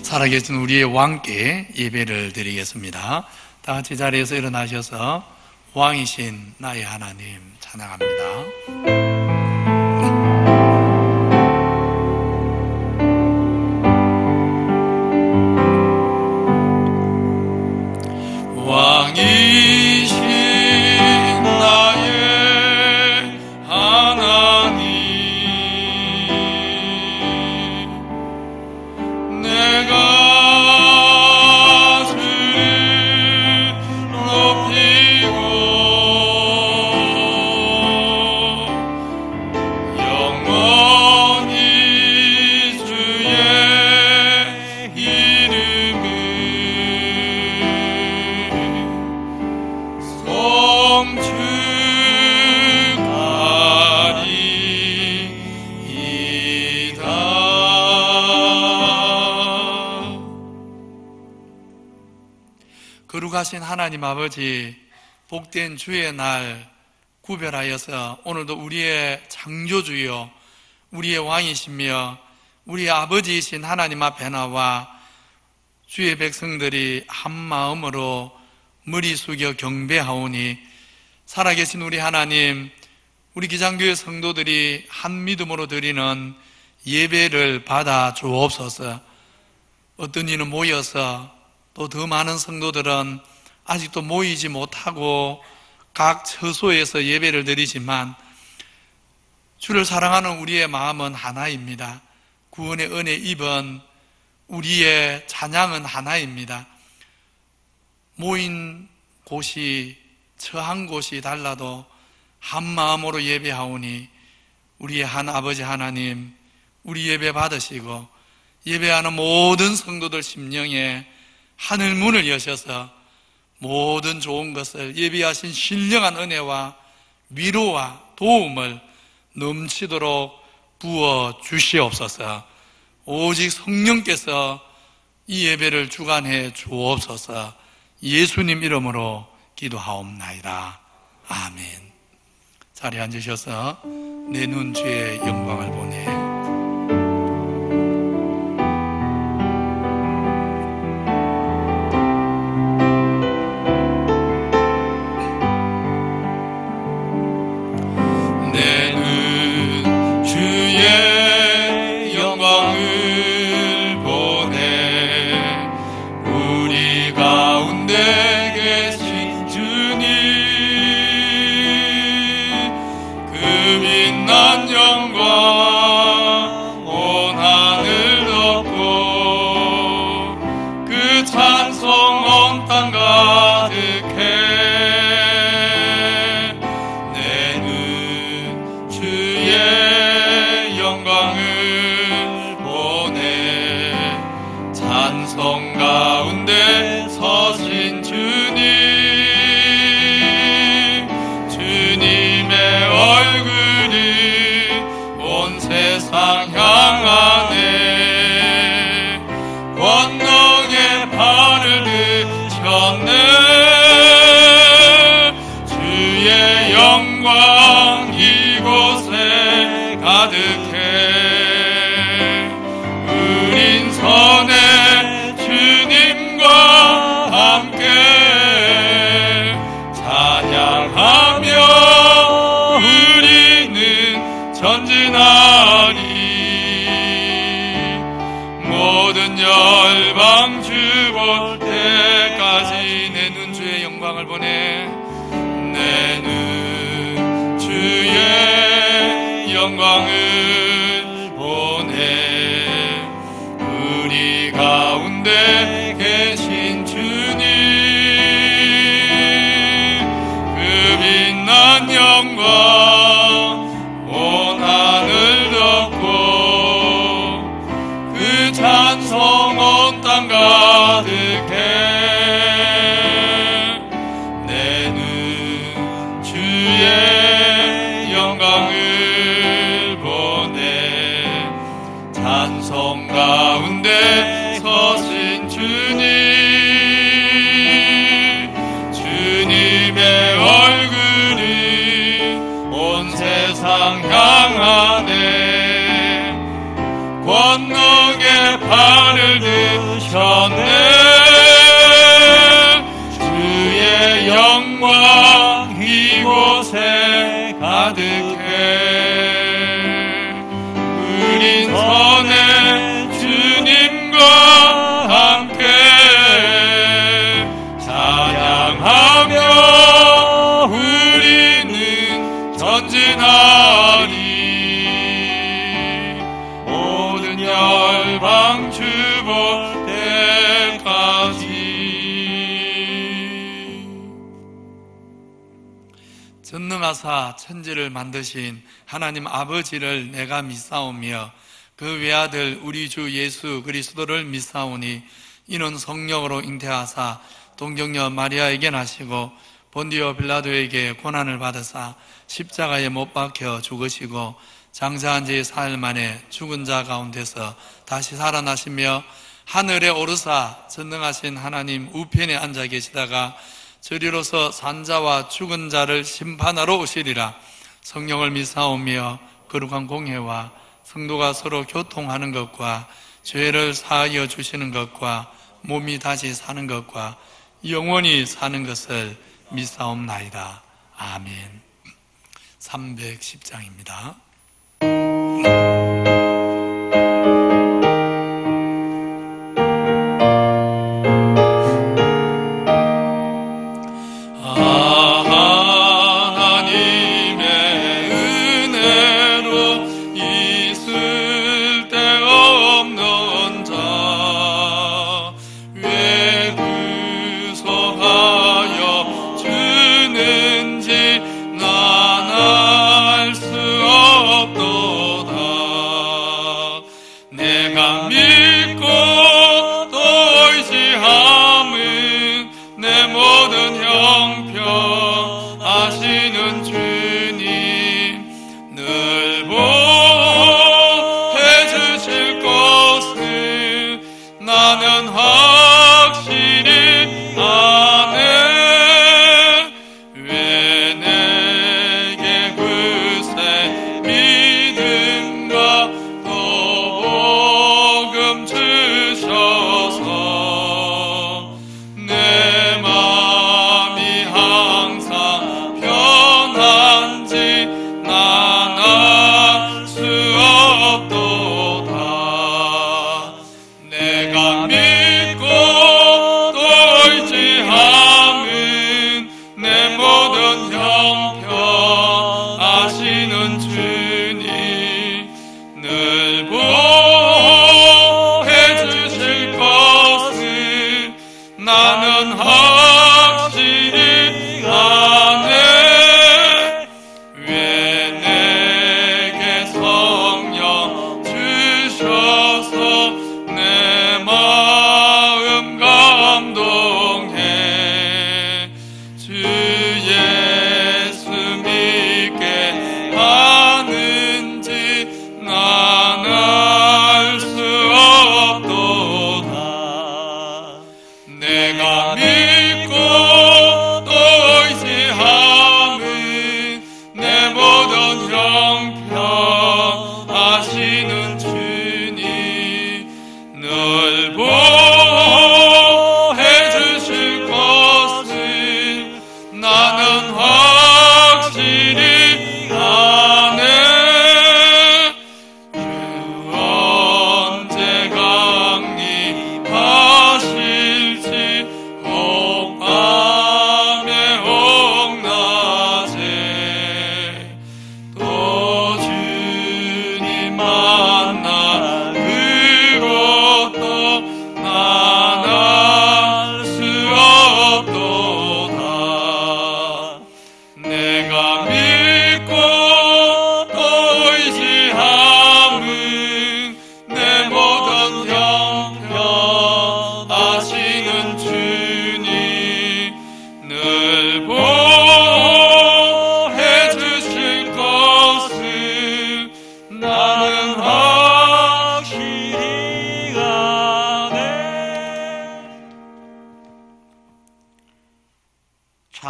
살아계신 우리의 왕께 예배를 드리겠습니다. 다 같이 자리에서 일어나셔서 왕이신 나의 하나님 찬양합니다. 왕이신 나의 하나님, 내가 주를 높이고 영원히 주의 이름을 거룩하신 하나님 아버지, 복된 주의 날 구별하여서 오늘도 우리의 창조주여 우리의 왕이시며 우리의 아버지이신 하나님 앞에 나와 주의 백성들이 한 마음으로 머리 숙여 경배하오니, 살아계신 우리 하나님, 우리 기장교회 성도들이 한 믿음으로 드리는 예배를 받아 주옵소서. 어떤 이는 모여서, 또 더 많은 성도들은 아직도 모이지 못하고 각 처소에서 예배를 드리지만 주를 사랑하는 우리의 마음은 하나입니다. 구원의 은혜 입은 우리의 찬양은 하나입니다. 모인 곳이, 처한 곳이 달라도 한 마음으로 예배하오니 우리의 한 아버지 하나님, 우리 예배 받으시고 예배하는 모든 성도들 심령에 하늘 문을 여셔서 모든 좋은 것을, 예비하신 신령한 은혜와 위로와 도움을 넘치도록 부어 주시옵소서. 오직 성령께서 이 예배를 주관해 주옵소서. 예수님 이름으로 기도하옵나이다. 아멘. 자리에 앉으셔서 내 눈 주의 영광을 보내. 권능의 팔을 드 영광 주볼 때까지. 전능하사 천지를 만드신 하나님 아버지를 내가 믿사오며 그 외아들 우리 주 예수 그리스도를 믿사오니 이는 성령으로 잉태하사 동정녀 마리아에게 나시고 본디오 빌라도에게 고난을 받으사 십자가에 못 박혀 죽으시고 장사한 지 4일 만에 죽은 자 가운데서 다시 살아나시며 하늘에 오르사 전능하신 하나님 우편에 앉아 계시다가 저리로서 산자와 죽은 자를 심판하러 오시리라. 성령을 믿사오며 거룩한 공회와 성도가 서로 교통하는 것과 죄를 사하여 주시는 것과 몸이 다시 사는 것과 영원히 사는 것을 믿사옵나이다. 아멘. 310장입니다.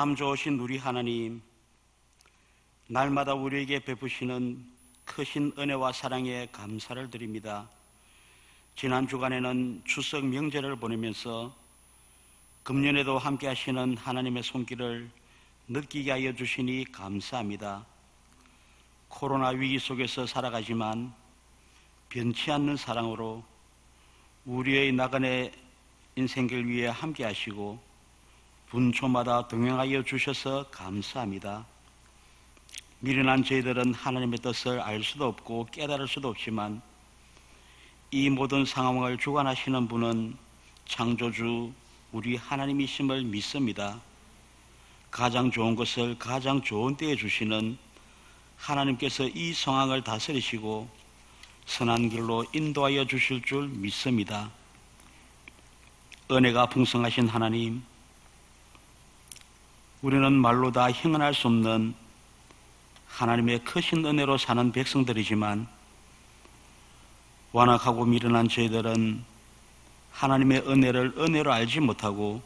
참 좋으신 우리 하나님, 날마다 우리에게 베푸시는 크신 은혜와 사랑에 감사를 드립니다. 지난 주간에는 추석 명절을 보내면서 금년에도 함께 하시는 하나님의 손길을 느끼게 하여 주시니 감사합니다. 코로나 위기 속에서 살아가지만 변치 않는 사랑으로 우리의 나그네 인생길 위에 함께 하시고 분초마다 동행하여 주셔서 감사합니다. 미련한 저희들은 하나님의 뜻을 알 수도 없고 깨달을 수도 없지만 이 모든 상황을 주관하시는 분은 창조주 우리 하나님이심을 믿습니다. 가장 좋은 것을 가장 좋은 때에 주시는 하나님께서 이 상황을 다스리시고 선한 길로 인도하여 주실 줄 믿습니다. 은혜가 풍성하신 하나님, 우리는 말로 다 형언할 수 없는 하나님의 크신 은혜로 사는 백성들이지만 완악하고 미련한 저희들은 하나님의 은혜를 은혜로 알지 못하고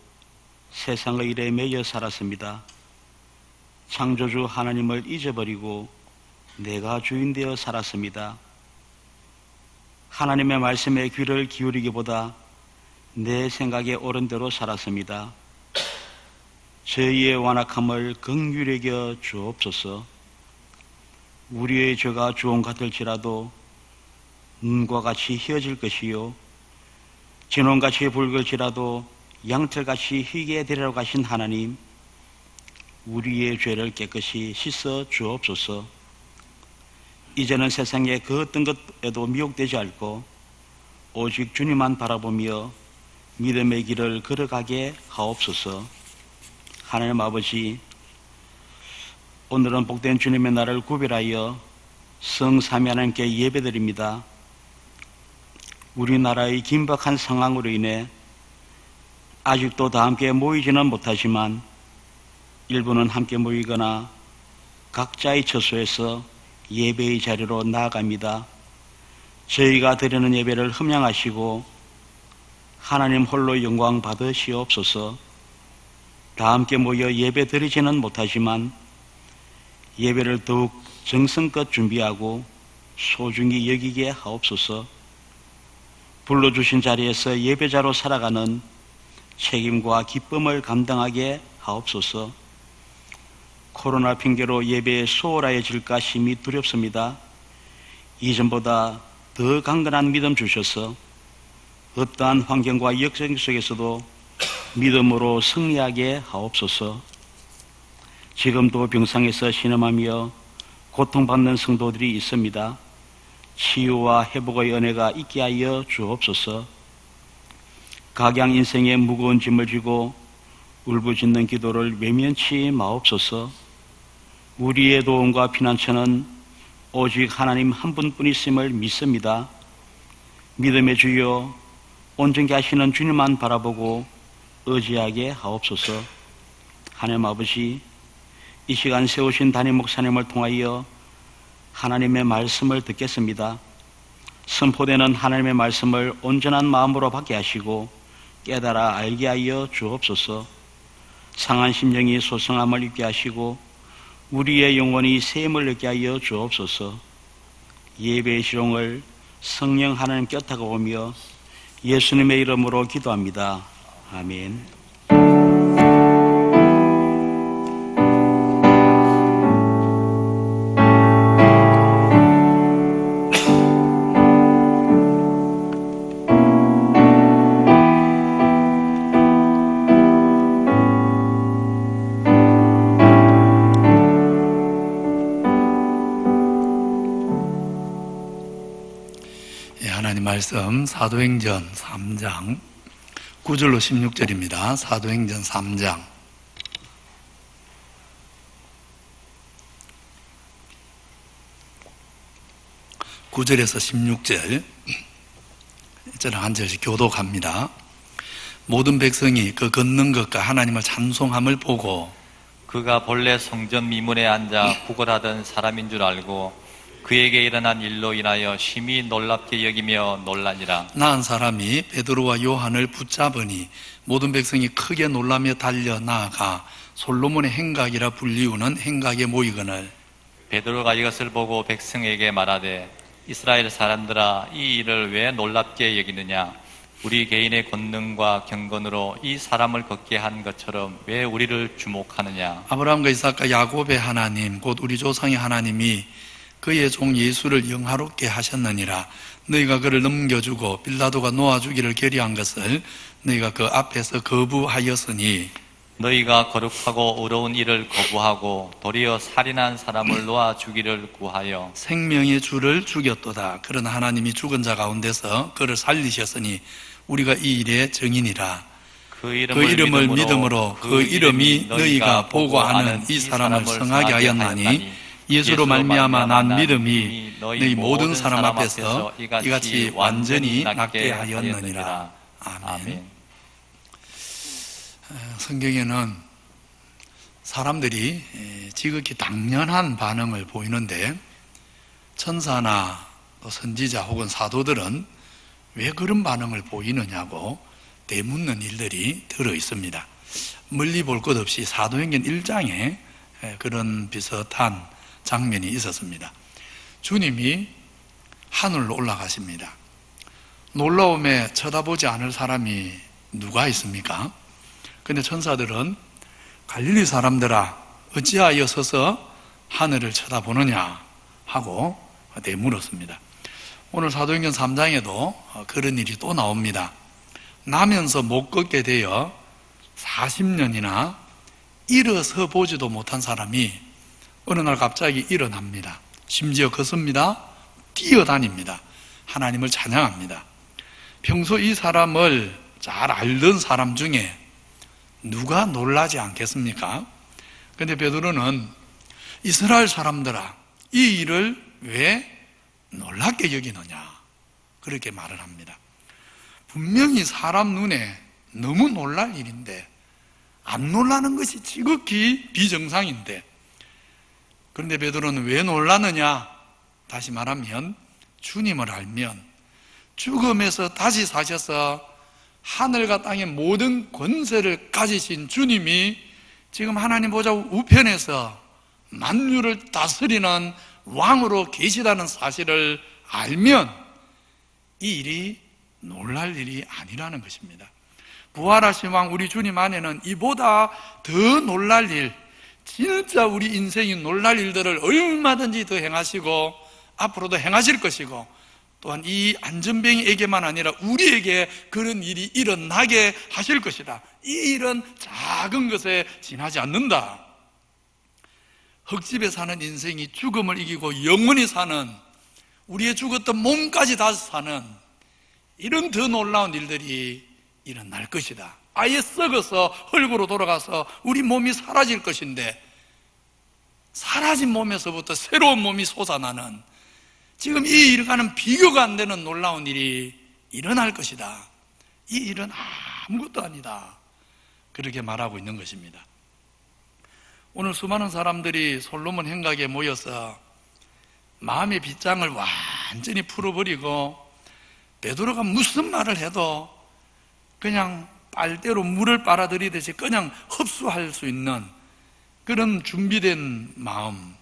세상의 일에 매여 살았습니다. 창조주 하나님을 잊어버리고 내가 주인 되어 살았습니다. 하나님의 말씀에 귀를 기울이기보다 내 생각에 옳은 대로 살았습니다. 저희의 완악함을 긍휼히 여겨 주옵소서. 우리의 죄가 주홍 같을지라도 눈과 같이 희어질 것이요 진홍같이 붉을지라도 양털같이 희게 되리라고 하신 하나님, 우리의 죄를 깨끗이 씻어 주옵소서. 이제는 세상의 그 어떤 것에도 미혹되지 않고 오직 주님만 바라보며 믿음의 길을 걸어가게 하옵소서. 하나님 아버지, 오늘은 복된 주님의 날을 구별하여 성삼위 하나님께 예배드립니다. 우리나라의 긴박한 상황으로 인해 아직도 다 함께 모이지는 못하지만 일부는 함께 모이거나 각자의 처소에서 예배의 자리로 나아갑니다. 저희가 드리는 예배를 흠양하시고 하나님 홀로 영광 받으시옵소서. 다 함께 모여 예배 드리지는 못하지만 예배를 더욱 정성껏 준비하고 소중히 여기게 하옵소서. 불러주신 자리에서 예배자로 살아가는 책임과 기쁨을 감당하게 하옵소서. 코로나 핑계로 예배에 소홀해질까 심히 두렵습니다. 이전보다 더 강건한 믿음 주셔서 어떠한 환경과 역경 속에서도 믿음으로 승리하게 하옵소서. 지금도 병상에서 신음하며 고통받는 성도들이 있습니다. 치유와 회복의 은혜가 있게 하여 주옵소서. 각양 인생의 무거운 짐을 지고 울부짖는 기도를 외면치 마옵소서. 우리의 도움과 피난처는 오직 하나님 한 분뿐이심을 믿습니다. 믿음의 주여, 온전케 하시는 주님만 바라보고 의지하게 하옵소서. 하나님 아버지, 이 시간 세우신 담임 목사님을 통하여 하나님의 말씀을 듣겠습니다. 선포되는 하나님의 말씀을 온전한 마음으로 받게 하시고 깨달아 알게 하여 주옵소서. 상한 심령이 소성함을 입게 하시고 우리의 영혼이 샘을 얻게 하여 주옵소서. 예배의 시종을 성령 하나님께 곁하고 오며 예수님의 이름으로 기도합니다. 아멘. 하나님 말씀 사도행전 3장 9절로 16절입니다. 사도행전 3장 9절에서 16절 저는 한 절씩 교독합니다. 모든 백성이 그 걷는 것과 하나님을 찬송함을 보고 그가 본래 성전 미문에 앉아 구걸하던 사람인 줄 알고 그에게 일어난 일로 인하여 심히 놀랍게 여기며 놀라니라. 나은 사람이 베드로와 요한을 붙잡으니 모든 백성이 크게 놀라며 달려 나아가 솔로몬의 행각이라 불리우는 행각에 모이거늘 베드로가 이것을 보고 백성에게 말하되 이스라엘 사람들아, 이 일을 왜 놀랍게 여기느냐? 우리 개인의 권능과 경건으로 이 사람을 걷게 한 것처럼 왜 우리를 주목하느냐? 아브라함과 이삭과 야곱의 하나님 곧 우리 조상의 하나님이 그의 종 예수를 영화롭게 하셨느니라. 너희가 그를 넘겨주고 빌라도가 놓아주기를 결의한 것을 너희가 그 앞에서 거부하였으니 너희가 거룩하고 의로운 일을 거부하고 도리어 살인한 사람을 놓아 주기를 구하여 생명의 주를 죽였도다. 그러나 하나님이 죽은 자 가운데서 그를 살리셨으니 우리가 이 일의 증인이라. 그 그 이름을 믿음으로 그 이름이 너희가 보고하는 이 사람을 성하게 하였나니 예수로 말미암아 난 믿음이 너희 모든 사람 앞에서 이같이 완전히 낫게 하였느니라. 아멘. 성경에는 사람들이 지극히 당연한 반응을 보이는데 천사나 또 선지자 혹은 사도들은 왜 그런 반응을 보이느냐고 되묻는 일들이 들어 있습니다. 멀리 볼 것 없이 사도행전 1장에 그런 비슷한 장면이 있었습니다. 주님이 하늘로 올라가십니다. 놀라움에 쳐다보지 않을 사람이 누가 있습니까? 근데 천사들은 갈릴리 사람들아 어찌하여 서서 하늘을 쳐다보느냐 하고 되물었습니다. 오늘 사도행전 3장에도 그런 일이 또 나옵니다. 나면서 못 걷게 되어 40년이나 일어서 보지도 못한 사람이 어느 날 갑자기 일어납니다. 심지어 걷습니다. 뛰어다닙니다. 하나님을 찬양합니다. 평소 이 사람을 잘 알던 사람 중에 누가 놀라지 않겠습니까? 그런데 베드로는 이스라엘 사람들아 이 일을 왜 놀랍게 여기느냐 그렇게 말을 합니다. 분명히 사람 눈에 너무 놀랄 일인데 안 놀라는 것이 지극히 비정상인데 그런데 베드로는 왜 놀라느냐? 다시 말하면 주님을 알면 죽음에서 다시 사셔서 하늘과 땅의 모든 권세를 가지신 주님이 지금 하나님 보좌 우편에서 만유를 다스리는 왕으로 계시다는 사실을 알면 이 일이 놀랄 일이 아니라는 것입니다. 부활하신 왕 우리 주님 안에는 이보다 더 놀랄 일, 진짜 우리 인생이 놀랄 일들을 얼마든지 더 행하시고 앞으로도 행하실 것이고 또한 이 안전뱅이에게만 아니라 우리에게 그런 일이 일어나게 하실 것이다. 이 일은 작은 것에 지나지 않는다. 흙집에 사는 인생이 죽음을 이기고 영원히 사는 우리의 죽었던 몸까지 다시 사는 이런 더 놀라운 일들이 일어날 것이다. 아예 썩어서 흙으로 돌아가서 우리 몸이 사라질 것인데 사라진 몸에서부터 새로운 몸이 솟아나는 지금 이 일과는 비교가 안 되는 놀라운 일이 일어날 것이다. 이 일은 아무것도 아니다. 그렇게 말하고 있는 것입니다. 오늘 수많은 사람들이 솔로몬 행각에 모여서 마음의 빗장을 완전히 풀어버리고 베드로가 무슨 말을 해도 그냥 빨대로 물을 빨아들이듯이 그냥 흡수할 수 있는 그런 준비된 마음,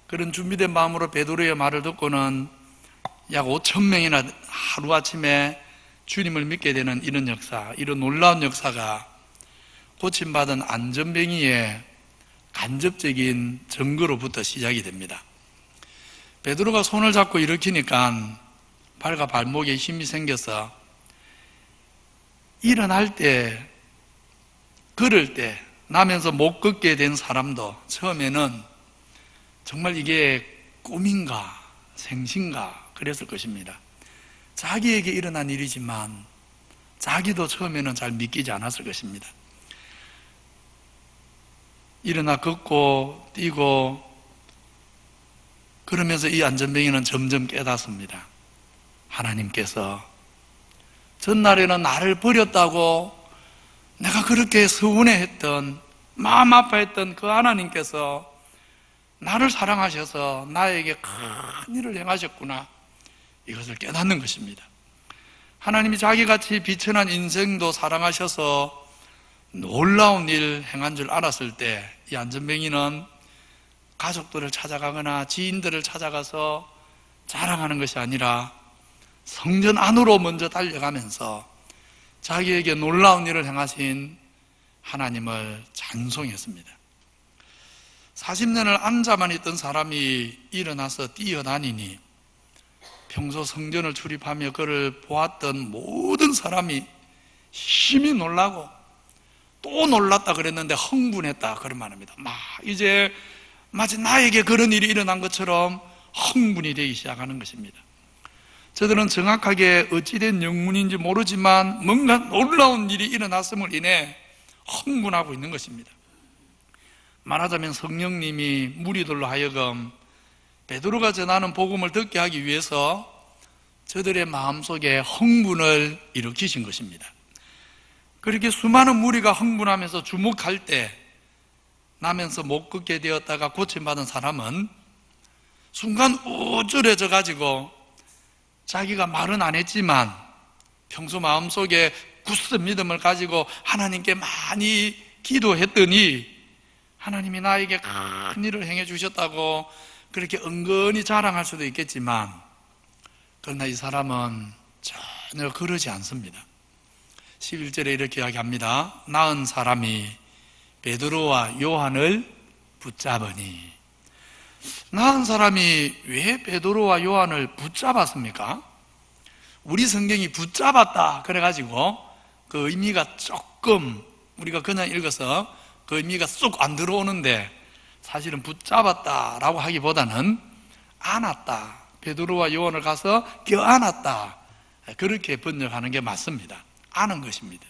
그런 준비된 마음으로 베드로의 말을 듣고는 약 5,000명이나 하루아침에 주님을 믿게 되는 이런 역사, 이런 놀라운 역사가 고침받은 안전뱅이의 간접적인 증거로부터 시작이 됩니다. 베드로가 손을 잡고 일으키니까 발과 발목에 힘이 생겨서 일어날 때, 걸을 때, 나면서 못 걷게 된 사람도 처음에는 정말 이게 꿈인가 생신가 그랬을 것입니다. 자기에게 일어난 일이지만 자기도 처음에는 잘 믿기지 않았을 것입니다. 일어나 걷고 뛰고 그러면서 이 안전뱅이는 점점 깨닫습니다. 하나님께서 전날에는 나를 버렸다고 내가 그렇게 서운해했던 마음 아파했던 그 하나님께서 나를 사랑하셔서 나에게 큰 일을 행하셨구나. 이것을 깨닫는 것입니다. 하나님이 자기같이 비천한 인생도 사랑하셔서 놀라운 일 행한 줄 알았을 때 이 안전뱅이는 가족들을 찾아가거나 지인들을 찾아가서 자랑하는 것이 아니라 성전 안으로 먼저 달려가면서 자기에게 놀라운 일을 행하신 하나님을 찬송했습니다. 40년을 앉아만 있던 사람이 일어나서 뛰어다니니 평소 성전을 출입하며 그를 보았던 모든 사람이 심히 놀라고 또 놀랐다 그랬는데 흥분했다 그런 말입니다. 이제 마치 나에게 그런 일이 일어난 것처럼 흥분이 되기 시작하는 것입니다. 저들은 정확하게 어찌된 영문인지 모르지만 뭔가 놀라운 일이 일어났음을 인해 흥분하고 있는 것입니다. 말하자면 성령님이 무리들로 하여금 베드로가 전하는 복음을 듣게 하기 위해서 저들의 마음속에 흥분을 일으키신 것입니다. 그렇게 수많은 무리가 흥분하면서 주목할 때 나면서 못 걷게 되었다가 고침받은 사람은 순간 우쭐해져 가지고 자기가 말은 안 했지만 평소 마음속에 굳은 믿음을 가지고 하나님께 많이 기도했더니 하나님이 나에게 큰 일을 행해 주셨다고 그렇게 은근히 자랑할 수도 있겠지만, 그러나 이 사람은 전혀 그러지 않습니다. 11절에 이렇게 이야기합니다. 나은 사람이 베드로와 요한을 붙잡으니. 나은 사람이 왜 베드로와 요한을 붙잡았습니까? 우리 성경이 붙잡았다 그래가지고 그 의미가 조금 우리가 그냥 읽어서 그 의미가 쏙 안 들어오는데, 사실은 붙잡았다라고 하기보다는 안았다, 베드로와 요한을 가서 껴안았다, 그렇게 번역하는 게 맞습니다. 아는 것입니다.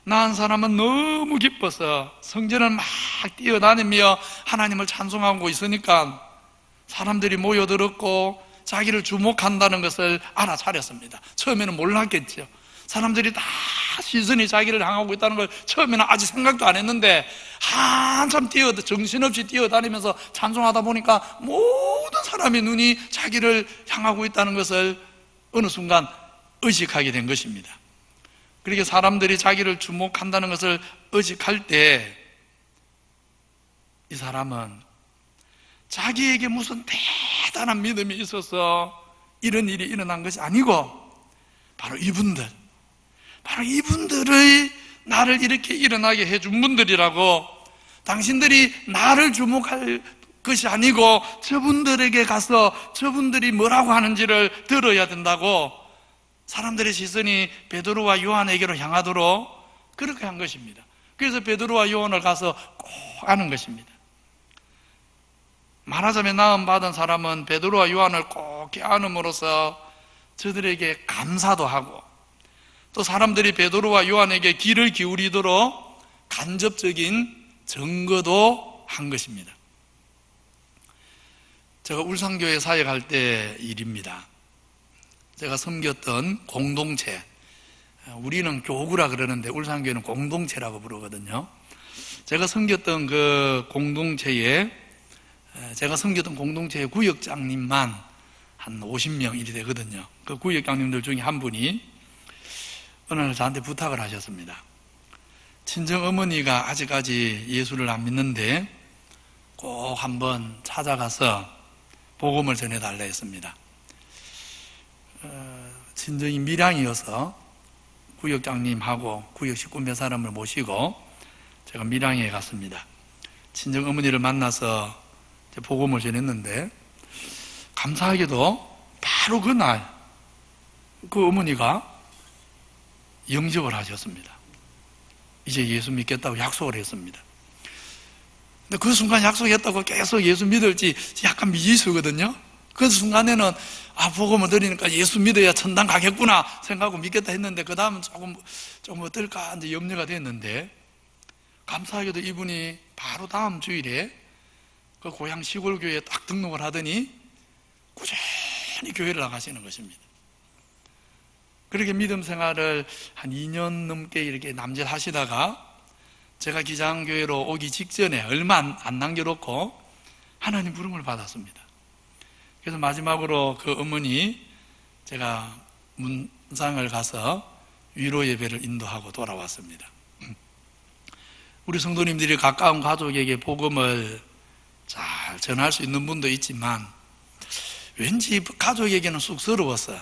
나은 사람은 너무 기뻐서 성전을 막 뛰어다니며 하나님을 찬송하고 있으니까 사람들이 모여들었고 자기를 주목한다는 것을 알아차렸습니다. 처음에는 몰랐겠죠. 사람들이 다 시선이 자기를 향하고 있다는 걸 처음에는 아직 생각도 안 했는데 한참 정신없이 뛰어다니면서 찬송하다 보니까 모든 사람의 눈이 자기를 향하고 있다는 것을 어느 순간 의식하게 된 것입니다. 그렇게 사람들이 자기를 주목한다는 것을 의식할 때 이 사람은 자기에게 무슨 대단한 믿음이 있어서 이런 일이 일어난 것이 아니고 바로 이분들의 나를 이렇게 일어나게 해준 분들이라고, 당신들이 나를 주목할 것이 아니고 저분들에게 가서 저분들이 뭐라고 하는지를 들어야 된다고 사람들의 시선이 베드로와 요한에게로 향하도록 그렇게 한 것입니다. 그래서 베드로와 요한을 가서 꼭 아는 것입니다. 말하자면 나음받은 사람은 베드로와 요한을 꼭 안음으로써 저들에게 감사도 하고 또 사람들이 베드로와 요한에게 귀를 기울이도록 간접적인 증거도 한 것입니다. 제가 울산교회 사역할 때 일입니다. 제가 섬겼던 공동체, 우리는 교구라 그러는데 울산교회는 공동체라고 부르거든요. 제가 섬겼던 그 공동체의 구역장님만 한 50명 일이 되거든요. 그 구역장님들 중에 한 분이 어느 날 저한테 부탁을 하셨습니다. 친정어머니가 아직까지 예수를 안 믿는데 꼭 한번 찾아가서 복음을 전해달라 했습니다. 친정이 밀양이어서 구역장님하고 구역 식구 몇 사람을 모시고 제가 밀양에 갔습니다. 친정어머니를 만나서 복음을 전했는데 감사하게도 바로 그날 그 어머니가 영접을 하셨습니다. 이제 예수 믿겠다고 약속을 했습니다. 근데 그 순간 약속했다고 계속 예수 믿을지 약간 미지수거든요. 그 순간에는 복음을 들으니까 예수 믿어야 천당 가겠구나 생각하고 믿겠다 했는데 그 다음은 조금 어떨까 이제 염려가 됐는데, 감사하게도 이분이 바로 다음 주일에 그 고향 시골 교회에 딱 등록을 하더니 꾸준히 교회를 나가시는 것입니다. 그렇게 믿음 생활을 한 2년 넘게 이렇게 남짓하시다가 제가 기장교회로 오기 직전에 얼마 안 남겨놓고 하나님 부름을 받았습니다. 그래서 마지막으로 그 어머니 제가 문상을 가서 위로 예배를 인도하고 돌아왔습니다. 우리 성도님들이 가까운 가족에게 복음을 잘 전할 수 있는 분도 있지만 왠지 가족에게는 쑥스러웠어요.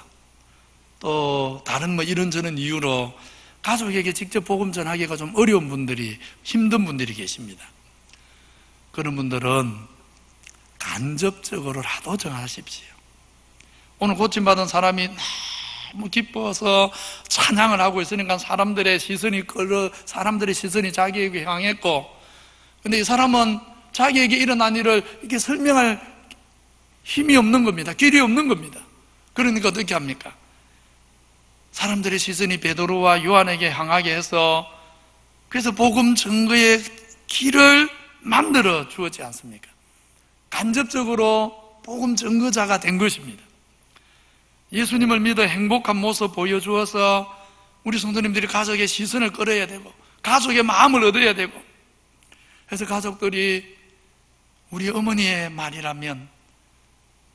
또 다른 이런저런 이유로 가족에게 직접 복음 전하기가 좀 어려운 분들이, 힘든 분들이 계십니다. 그런 분들은 간접적으로라도 전하십시오. 오늘 고침받은 사람이 너무 기뻐서 찬양을 하고 있으니까 사람들의 시선이 자기에게 향했고, 근데 이 사람은 자기에게 일어난 일을 이렇게 설명할 힘이 없는 겁니다. 길이 없는 겁니다. 그러니까 어떻게 합니까? 사람들의 시선이 베드로와 요한에게 향하게 해서, 그래서 복음 증거의 길을 만들어 주었지 않습니까? 간접적으로 복음 증거자가 된 것입니다. 예수님을 믿어 행복한 모습 보여주어서 우리 성도님들이 가족의 시선을 끌어야 되고 가족의 마음을 얻어야 되고, 그래서 가족들이 우리 어머니의 말이라면,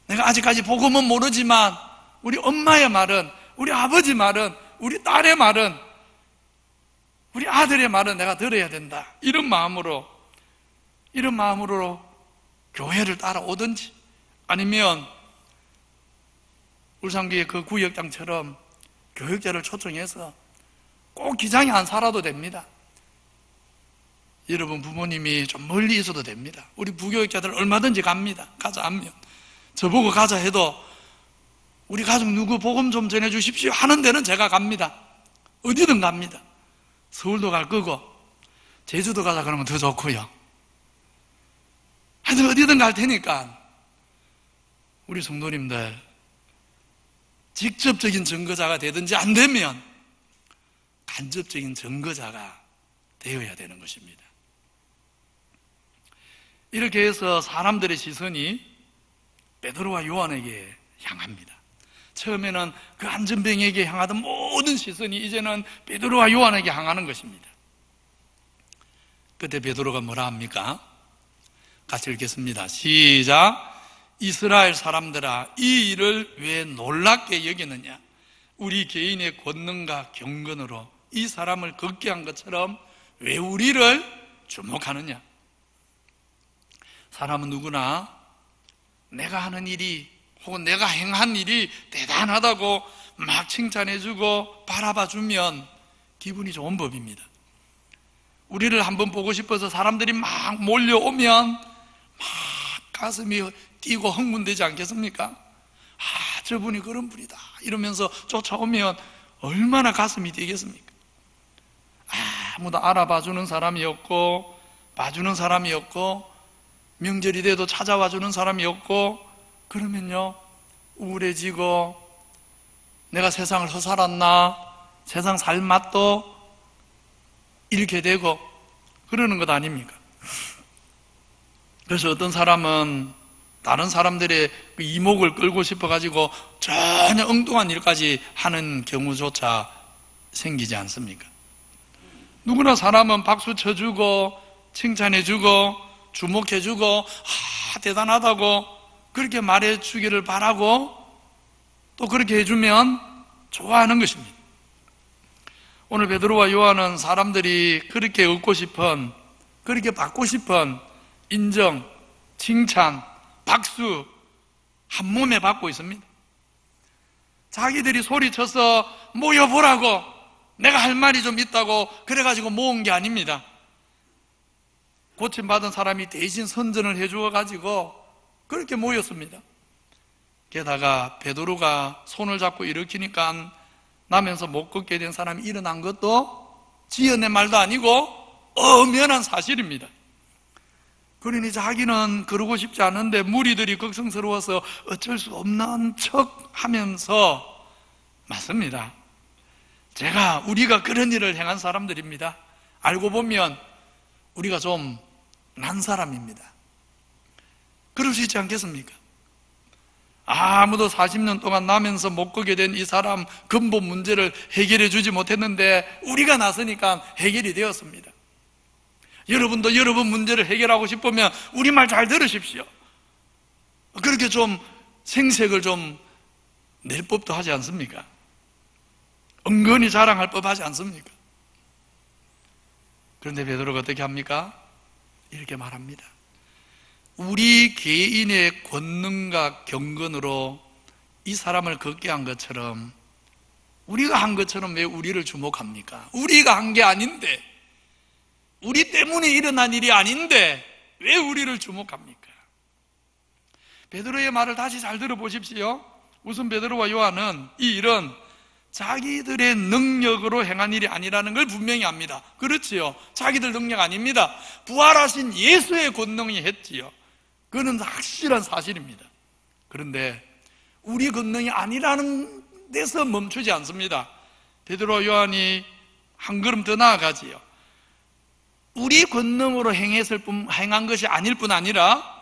내가 아직까지 복음은 모르지만 우리 엄마의 말은, 우리 아버지 말은, 우리 딸의 말은, 우리 아들의 말은 내가 들어야 된다, 이런 마음으로 교회를 따라오든지, 아니면 울산교회 그 구역장처럼 교육자를 초청해서 꼭 기장에 안 살아도 됩니다. 여러분 부모님이 좀 멀리 있어도 됩니다. 우리 부교육자들 얼마든지 갑니다. 가자 하면. 저보고 가자 해도 우리 가족 누구 복음 좀 전해주십시오 하는 데는 제가 갑니다. 어디든 갑니다. 서울도 갈 거고 제주도 가자 그러면 더 좋고요. 하여튼 어디든 갈 테니까 우리 성도님들 직접적인 증거자가 되든지, 안 되면 간접적인 증거자가 되어야 되는 것입니다. 이렇게 해서 사람들의 시선이 베드로와 요한에게 향합니다. 처음에는 그 안전병에게 향하던 모든 시선이 이제는 베드로와 요한에게 향하는 것입니다. 그때 베드로가 뭐라 합니까? 같이 읽겠습니다. 시작. 이스라엘 사람들아, 이 일을 왜 놀랍게 여기느냐? 우리 개인의 권능과 경건으로 이 사람을 걷게 한 것처럼 왜 우리를 주목하느냐? 사람은 누구나 내가 하는 일이 혹은 내가 행한 일이 대단하다고 막 칭찬해주고 바라봐주면 기분이 좋은 법입니다. 우리를 한번 보고 싶어서 사람들이 막 몰려오면 막 가슴이 뛰고 흥분되지 않겠습니까? 아, 저분이 그런 분이다 이러면서 쫓아오면 얼마나 가슴이 뛰겠습니까? 아무도 알아봐주는 사람이 없고 봐주는 사람이 없고 명절이 돼도 찾아와주는 사람이 없고, 그러면요 우울해지고 내가 세상을 허살았나, 세상 살 맛도 잃게 되고 그러는 것 아닙니까? 그래서 어떤 사람은 다른 사람들의 그 이목을 끌고 싶어가지고 전혀 엉뚱한 일까지 하는 경우조차 생기지 않습니까? 누구나 사람은 박수 쳐주고 칭찬해주고 주목해주고 대단하다고 그렇게 말해주기를 바라고 또 그렇게 해주면 좋아하는 것입니다. 오늘 베드로와 요한은 사람들이 그렇게 얻고 싶은, 그렇게 받고 싶은 인정, 칭찬, 박수 한 몸에 받고 있습니다. 자기들이 소리쳐서 모여보라고, 내가 할 말이 좀 있다고 그래가지고 모은 게 아닙니다. 고침받은 사람이 대신 선전을 해주어가지고 그렇게 모였습니다. 게다가 베드로가 손을 잡고 일으키니까 나면서 못 걷게 된 사람이 일어난 것도 지어낸 말도 아니고 엄연한 사실입니다. 그러니 자기는 그러고 싶지 않은데 무리들이 걱정스러워서 어쩔 수 없는 척 하면서, 맞습니다, 우리가 그런 일을 행한 사람들입니다. 알고 보면 우리가 좀 난 사람입니다. 그럴 수 있지 않겠습니까? 아무도 40년 동안 나면서 못 걷게 된 이 사람 근본 문제를 해결해 주지 못했는데 우리가 나서니까 해결이 되었습니다. 여러분도 여러분 문제를 해결하고 싶으면 우리 말 잘 들으십시오. 그렇게 좀 생색을 좀 낼 법도 하지 않습니까? 은근히 자랑할 법하지 않습니까? 그런데 베드로가 어떻게 합니까? 이렇게 말합니다. 우리 개인의 권능과 경건으로 이 사람을 걷게 한 것처럼, 우리가 한 것처럼 왜 우리를 주목합니까? 우리가 한 게 아닌데, 우리 때문에 일어난 일이 아닌데 왜 우리를 주목합니까? 베드로의 말을 다시 잘 들어보십시오. 우선 베드로와 요한은 이 일은 자기들의 능력으로 행한 일이 아니라는 걸 분명히 압니다. 그렇지요. 자기들 능력 아닙니다. 부활하신 예수의 권능이 했지요. 그건 확실한 사실입니다. 그런데 우리 권능이 아니라는 데서 멈추지 않습니다. 베드로와 요한이 한 걸음 더 나아가지요. 우리 권능으로 행한 것이 아닐 뿐 아니라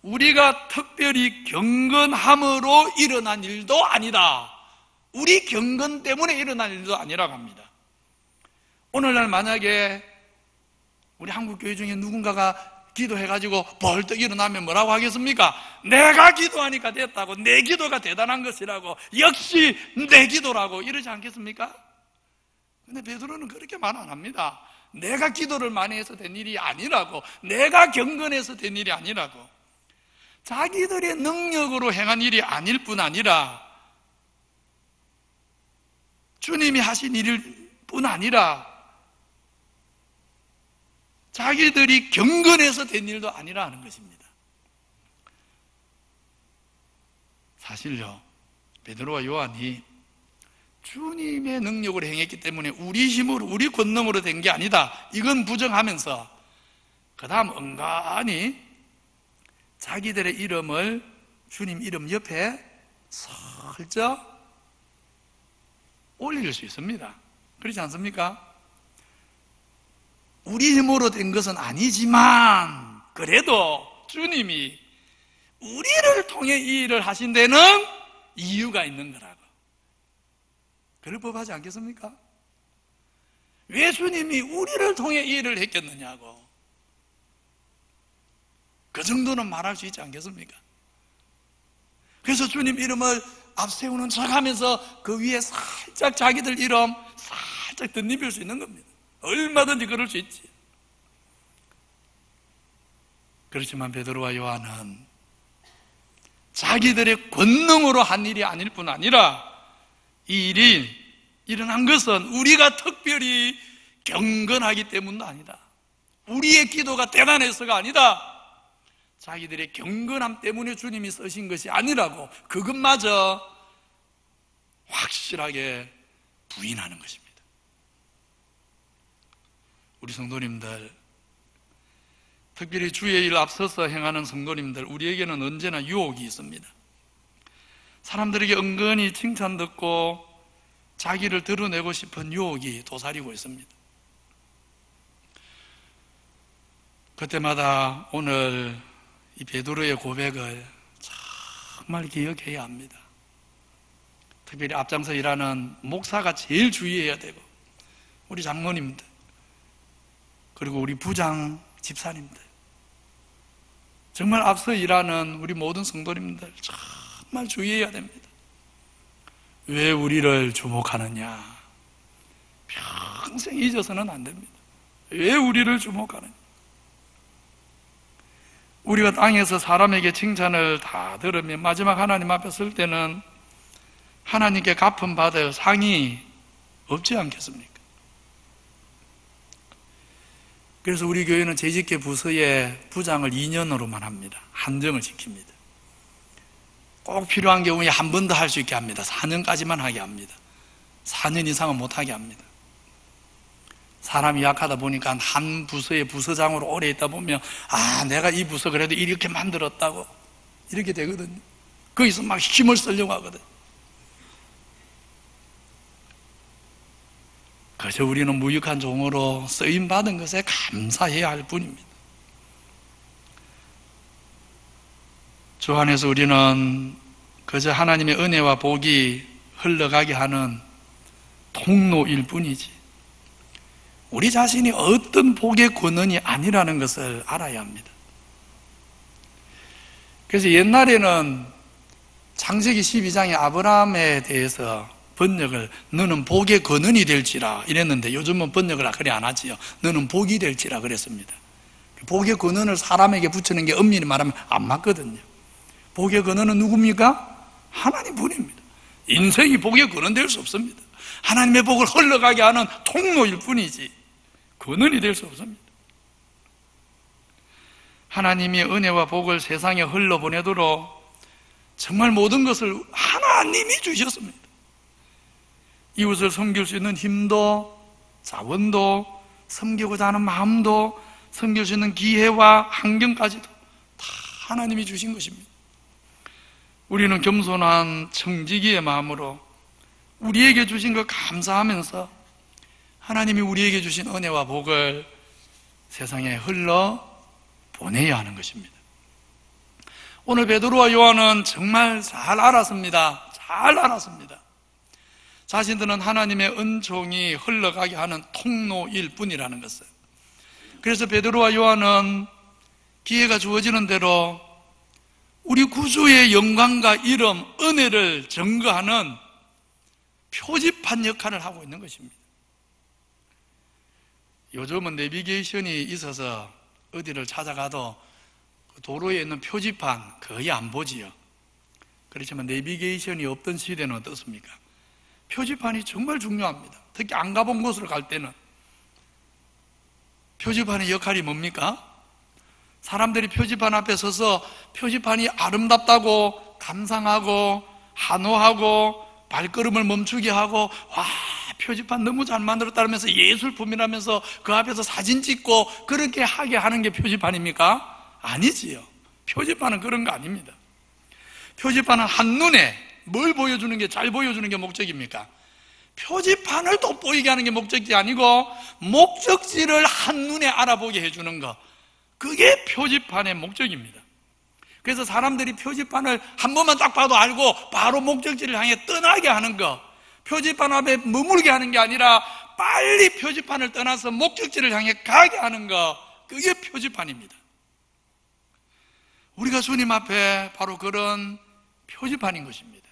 우리가 특별히 경건함으로 일어난 일도 아니다. 우리 경건 때문에 일어난 일도 아니라고 합니다. 오늘날 만약에 우리 한국 교회 중에 누군가가 기도해가지고 벌떡 일어나면 뭐라고 하겠습니까? 내가 기도하니까 됐다고, 내 기도가 대단한 것이라고, 역시 내 기도라고 이러지 않겠습니까? 근데 베드로는 그렇게 말 안 합니다. 내가 기도를 많이 해서 된 일이 아니라고, 내가 경건해서 된 일이 아니라고, 자기들의 능력으로 행한 일이 아닐 뿐 아니라 주님이 하신 일일 뿐 아니라 자기들이 경건해서 된 일도 아니라 하는 것입니다. 사실요, 베드로와 요한이 주님의 능력으로 행했기 때문에 우리 힘으로, 우리 권능으로 된 게 아니다, 이건 부정하면서 그 다음 은근히 자기들의 이름을 주님 이름 옆에 슬쩍 올릴 수 있습니다. 그렇지 않습니까? 우리 힘으로 된 것은 아니지만 그래도 주님이 우리를 통해 이 일을 하신 데는 이유가 있는 거라고. 그럴 법하지 않겠습니까? 왜 주님이 우리를 통해 이 일을 했겠느냐고. 그 정도는 말할 수 있지 않겠습니까? 그래서 주님 이름을 앞세우는 척 하면서 그 위에 살짝 자기들 이름 살짝 덧입힐 수 있는 겁니다. 얼마든지 그럴 수 있지. 그렇지만 베드로와 요한은 자기들의 권능으로 한 일이 아닐 뿐 아니라 이 일이 일어난 것은 우리가 특별히 경건하기 때문도 아니다, 우리의 기도가 대단해서가 아니다, 자기들의 경건함 때문에 주님이 쓰신 것이 아니라고, 그것마저 확실하게 부인하는 것입니다. 우리 성도님들, 특별히 주의 일 앞서서 행하는 성도님들, 우리에게는 언제나 유혹이 있습니다. 사람들에게 은근히 칭찬 듣고 자기를 드러내고 싶은 유혹이 도사리고 있습니다. 그때마다 오늘 이 베드로의 고백을 정말 기억해야 합니다. 특별히 앞장서 일하는 목사가 제일 주의해야 되고, 우리 장로님들, 그리고 우리 부장 집사님들, 정말 앞서 일하는 우리 모든 성도님들 정말 주의해야 됩니다. 왜 우리를 주목하느냐? 평생 잊어서는 안 됩니다. 왜 우리를 주목하느냐? 우리가 땅에서 사람에게 칭찬을 다 들으면 마지막 하나님 앞에 설 때는 하나님께 갚음 받아요. 상이 없지 않겠습니까? 그래서 우리 교회는 재직계 부서의 부장을 2년으로만 합니다. 한정을 지킵니다. 꼭 필요한 경우에 한 번 더 할 수 있게 합니다. 4년까지만 하게 합니다. 4년 이상은 못하게 합니다. 사람이 약하다 보니까 한 부서의 부서장으로 오래 있다 보면 내가 이 부서 그래도 이렇게 만들었다고 이렇게 되거든요. 거기서 막 힘을 쓰려고 하거든요. 그래서 우리는 무익한 종으로 쓰임받은 것에 감사해야 할 뿐입니다. 주 안에서 우리는 그저 하나님의 은혜와 복이 흘러가게 하는 통로일 뿐이지, 우리 자신이 어떤 복의 권한이 아니라는 것을 알아야 합니다. 그래서 옛날에는 창세기 12장의 아브라함에 대해서 번역을 너는 복의 근원이 될지라 이랬는데, 요즘은 번역을 그리 안 하지요. 너는 복이 될지라 그랬습니다. 복의 근원을 사람에게 붙이는 게 엄밀히 말하면 안 맞거든요. 복의 근원은 누굽니까? 하나님 분입니다. 인생이 복의 근원 될 수 없습니다. 하나님의 복을 흘러가게 하는 통로일 뿐이지 근원이 될 수 없습니다. 하나님이 은혜와 복을 세상에 흘러보내도록 정말 모든 것을 하나님이 주셨습니다. 이웃을 섬길 수 있는 힘도, 자원도, 섬기고자 하는 마음도, 섬길 수 있는 기회와 환경까지도 다 하나님이 주신 것입니다. 우리는 겸손한 청지기의 마음으로 우리에게 주신 것 감사하면서 하나님이 우리에게 주신 은혜와 복을 세상에 흘러 보내야 하는 것입니다. 오늘 베드로와 요한은 정말 잘 알았습니다. 잘 알았습니다. 자신들은 하나님의 은총이 흘러가게 하는 통로일 뿐이라는 것을. 그래서 베드로와 요한은 기회가 주어지는 대로 우리 구주의 영광과 이름, 은혜를 증거하는 표지판 역할을 하고 있는 것입니다. 요즘은 내비게이션이 있어서 어디를 찾아가도 도로에 있는 표지판 거의 안 보지요. 그렇지만 내비게이션이 없던 시대는 어떻습니까? 표지판이 정말 중요합니다. 특히 안 가본 곳으로 갈 때는. 표지판의 역할이 뭡니까? 사람들이 표지판 앞에 서서 표지판이 아름답다고 감상하고 한호하고 발걸음을 멈추게 하고, 와, 표지판 너무 잘 만들었다면서 예술품이라면서 그 앞에서 사진 찍고 그렇게 하게 하는 게 표지판입니까? 아니지요. 표지판은 그런 거 아닙니다. 표지판은 한눈에 뭘 보여주는 게, 잘 보여주는 게 목적입니까? 표지판을 돋보이게 하는 게 목적이 아니고 목적지를 한눈에 알아보게 해주는 거, 그게 표지판의 목적입니다. 그래서 사람들이 표지판을 한 번만 딱 봐도 알고 바로 목적지를 향해 떠나게 하는 거, 표지판 앞에 머물게 하는 게 아니라 빨리 표지판을 떠나서 목적지를 향해 가게 하는 거, 그게 표지판입니다. 우리가 주님 앞에 바로 그런 표지판인 것입니다.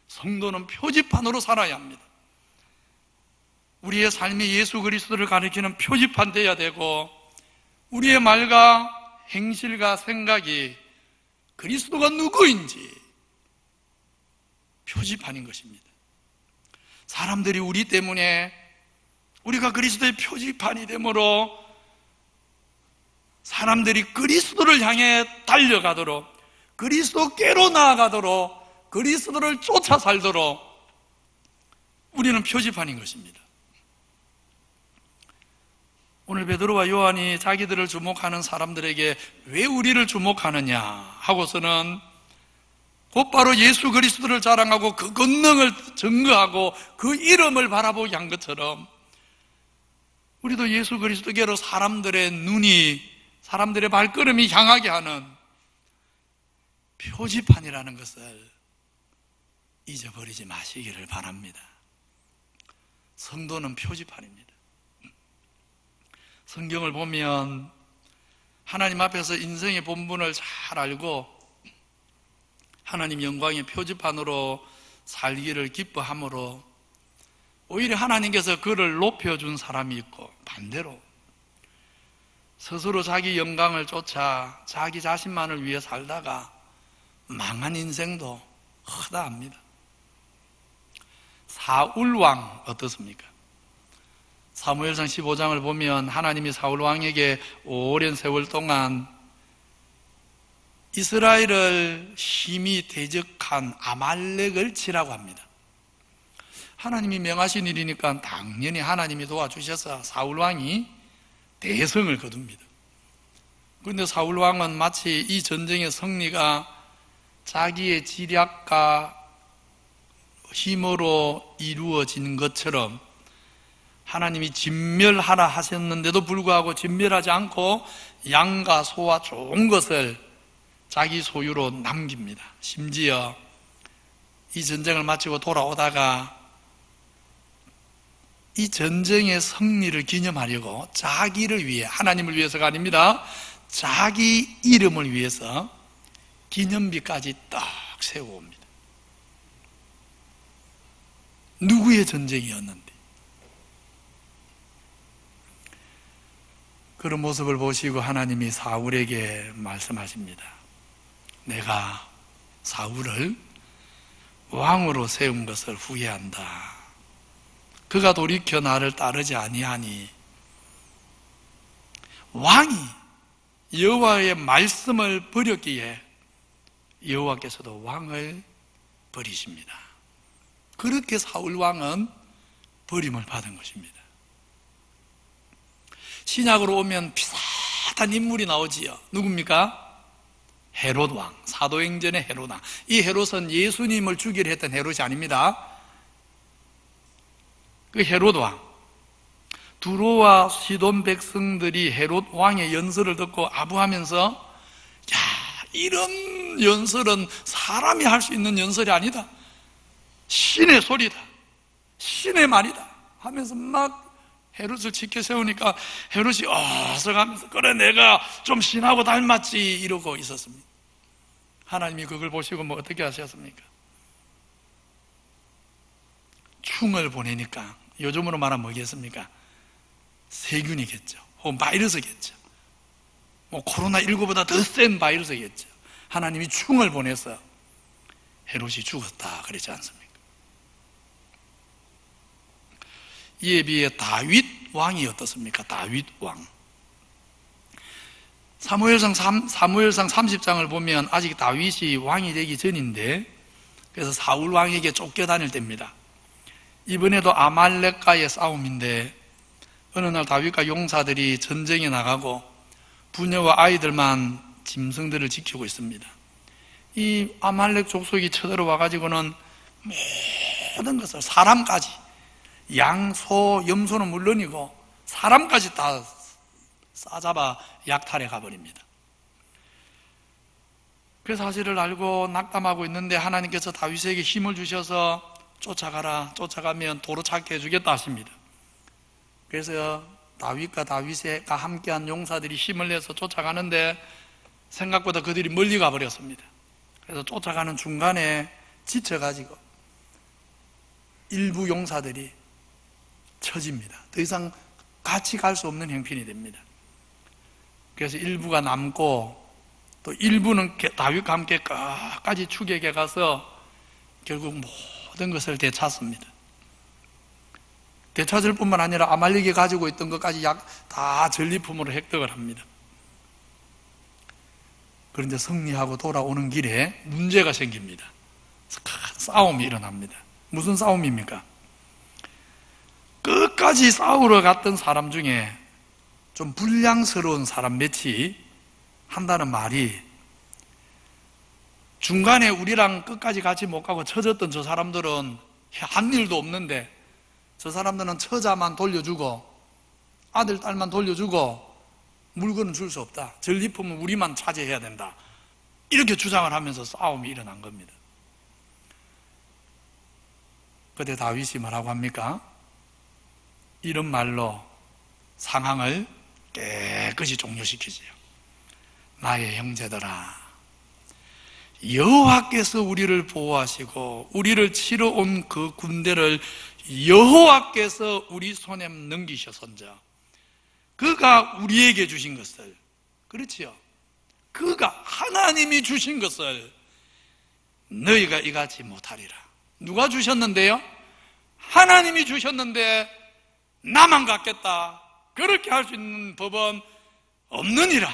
성도는 표지판으로 살아야 합니다. 우리의 삶이 예수 그리스도를 가리키는 표지판 되어야 되고, 우리의 말과 행실과 생각이 그리스도가 누구인지 표지판인 것입니다. 사람들이 우리 때문에 우리가 그리스도의 표지판이 되므로 사람들이 그리스도를 향해 달려가도록, 그리스도께로 나아가도록, 그리스도를 쫓아 살도록 우리는 표지판인 것입니다. 오늘 베드로와 요한이 자기들을 주목하는 사람들에게 왜 우리를 주목하느냐 하고서는 곧바로 예수 그리스도를 자랑하고 그 권능을 증거하고 그 이름을 바라보게 한 것처럼 우리도 예수 그리스도께로 사람들의 눈이, 사람들의 발걸음이 향하게 하는 표지판이라는 것을 잊어버리지 마시기를 바랍니다. 성도는 표지판입니다. 성경을 보면 하나님 앞에서 인생의 본분을 잘 알고 하나님 영광의 표지판으로 살기를 기뻐함으로 오히려 하나님께서 그를 높여준 사람이 있고, 반대로 스스로 자기 영광을 쫓아 자기 자신만을 위해 살다가 망한 인생도 허다합니다. 사울왕 어떻습니까? 사무엘상 15장을 보면 하나님이 사울왕에게 오랜 세월 동안 이스라엘을 심히 대적한 아말렉을 치라고 합니다. 하나님이 명하신 일이니까 당연히 하나님이 도와주셔서 사울왕이 대성을 거둡니다. 그런데 사울왕은 마치 이 전쟁의 승리가 자기의 지략과 힘으로 이루어진 것처럼 하나님이 진멸하라 하셨는데도 불구하고 진멸하지 않고 양과 소와 좋은 것을 자기 소유로 남깁니다. 심지어 이 전쟁을 마치고 돌아오다가 이 전쟁의 승리를 기념하려고 자기를 위해, 하나님을 위해서가 아닙니다, 자기 이름을 위해서 기념비까지 딱 세워옵니다. 누구의 전쟁이었는데? 그런 모습을 보시고 하나님이 사울에게 말씀하십니다. 내가 사울을 왕으로 세운 것을 후회한다. 그가 돌이켜 나를 따르지 아니하니, 왕이 여호와의 말씀을 버렸기에 여호와께서도 왕을 버리십니다. 그렇게 사울 왕은 버림을 받은 것입니다. 신약으로 오면 비슷한 인물이 나오지요. 누굽니까? 헤롯 왕, 사도행전의 헤롯 왕. 이 헤롯은 예수님을 죽이려 했던 헤롯이 아닙니다. 그 헤롯 왕, 두로와 시돈 백성들이 헤롯 왕의 연설을 듣고 아부하면서, 야, 이런 연설은 사람이 할 수 있는 연설이 아니다. 신의 소리다. 신의 말이다. 하면서 막 헤롯을 지켜 세우니까 헤롯이 어서가면서 그래 내가 좀 신하고 닮았지 이러고 있었습니다. 하나님이 그걸 보시고 뭐 어떻게 하셨습니까? 충을 보내니까 요즘으로 말하면 뭐겠습니까? 세균이겠죠. 혹은 바이러스겠죠. 뭐 코로나19보다 더 센 바이러스겠죠. 하나님이 충을 보내서 헤롯이 죽었다 그러지 않습니까? 이에 비해 다윗 왕이 어떻습니까? 다윗 왕. 사무엘상 30장을 보면 아직 다윗이 왕이 되기 전인데, 그래서 사울 왕에게 쫓겨다닐 때입니다. 이번에도 아말렉과의 싸움인데, 어느 날 다윗과 용사들이 전쟁에 나가고 부녀와 아이들만 짐승들을 지키고 있습니다. 이 아말렉 족속이 쳐들어와 가지고는 모든 것을, 사람까지, 양, 소, 염소는 물론이고 사람까지 다 싸잡아 약탈해 가버립니다. 그 사실을 알고 낙담하고 있는데 하나님께서 다윗에게 힘을 주셔서 쫓아가라, 쫓아가면 도로 찾게 해주겠다 하십니다. 그래서 다윗과 다윗과 함께한 용사들이 힘을 내서 쫓아가는데 생각보다 그들이 멀리 가버렸습니다. 그래서 쫓아가는 중간에 지쳐가지고 일부 용사들이 처집니다. 더 이상 같이 갈 수 없는 형편이 됩니다. 그래서 일부가 남고 또 일부는 다윗과 함께 끝까지 추격해 가서 결국 모든 것을 되찾습니다. 되찾을 뿐만 아니라 아말렉이 가지고 있던 것까지 다 전리품으로 획득을 합니다. 그런데 승리하고 돌아오는 길에 문제가 생깁니다. 큰 싸움이 일어납니다. 무슨 싸움입니까? 끝까지 싸우러 갔던 사람 중에 좀 불량스러운 사람 몇이 한다는 말이, 중간에 우리랑 끝까지 같이 못 가고 처졌던 저 사람들은 한 일도 없는데 저 사람들은 처자만 돌려주고 아들, 딸만 돌려주고 물건은 줄 수 없다. 전리품은 우리만 차지해야 된다. 이렇게 주장을 하면서 싸움이 일어난 겁니다. 그때 다윗이 뭐라고 합니까? 이런 말로 상황을 깨끗이 종료시키지요. 나의 형제들아, 여호와께서 우리를 보호하시고 우리를 치러 온 그 군대를 여호와께서 우리 손에 넘기셔선자 그가 우리에게 주신 것을, 그렇지요? 그가 하나님이 주신 것을 너희가 이같이 못하리라. 누가 주셨는데요? 하나님이 주셨는데 나만 갖겠다, 그렇게 할 수 있는 법은 없느니라.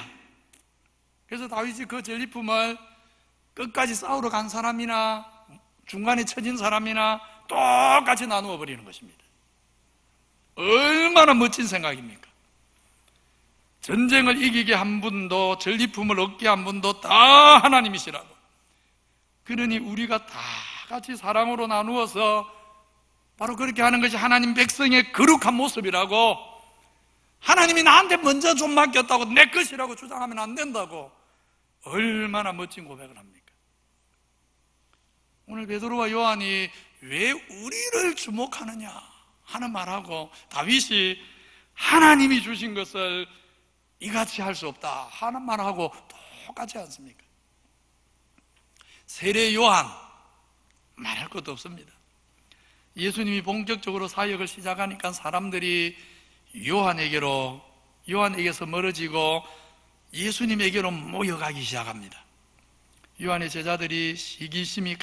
그래서 다윗이 그 전리품을 끝까지 싸우러 간 사람이나 중간에 처진 사람이나 똑같이 나누어 버리는 것입니다. 얼마나 멋진 생각입니까? 전쟁을 이기게 한 분도 전리품을 얻게 한 분도 다 하나님이시라고. 그러니 우리가 다 같이 사랑으로 나누어서 바로 그렇게 하는 것이 하나님 백성의 거룩한 모습이라고, 하나님이 나한테 먼저 좀 맡겼다고 내 것이라고 주장하면 안 된다고, 얼마나 멋진 고백을 합니까? 오늘 베드로와 요한이 왜 우리를 주목하느냐 하는 말하고 다윗이 하나님이 주신 것을 이같이 할 수 없다 하는 말하고 똑같지 않습니까? 세례 요한 말할 것도 없습니다. 예수님이 본격적으로 사역을 시작하니까 사람들이 요한에게서 멀어지고 예수님에게로 모여가기 시작합니다. 요한의 제자들이 시기심이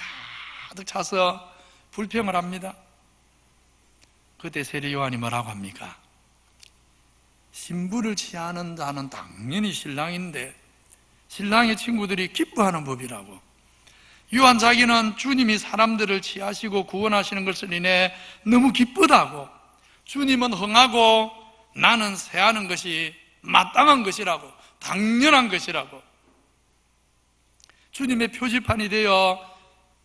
가득 차서 불평을 합니다. 그때 세례 요한이 뭐라고 합니까? 신부를 취하는 자는 당연히 신랑인데 신랑의 친구들이 기뻐하는 법이라고. 요한 자기는 주님이 사람들을 취하시고 구원하시는 것을 인해 너무 기쁘다고, 주님은 흥하고 나는 세하는 것이 마땅한 것이라고, 당연한 것이라고, 주님의 표지판이 되어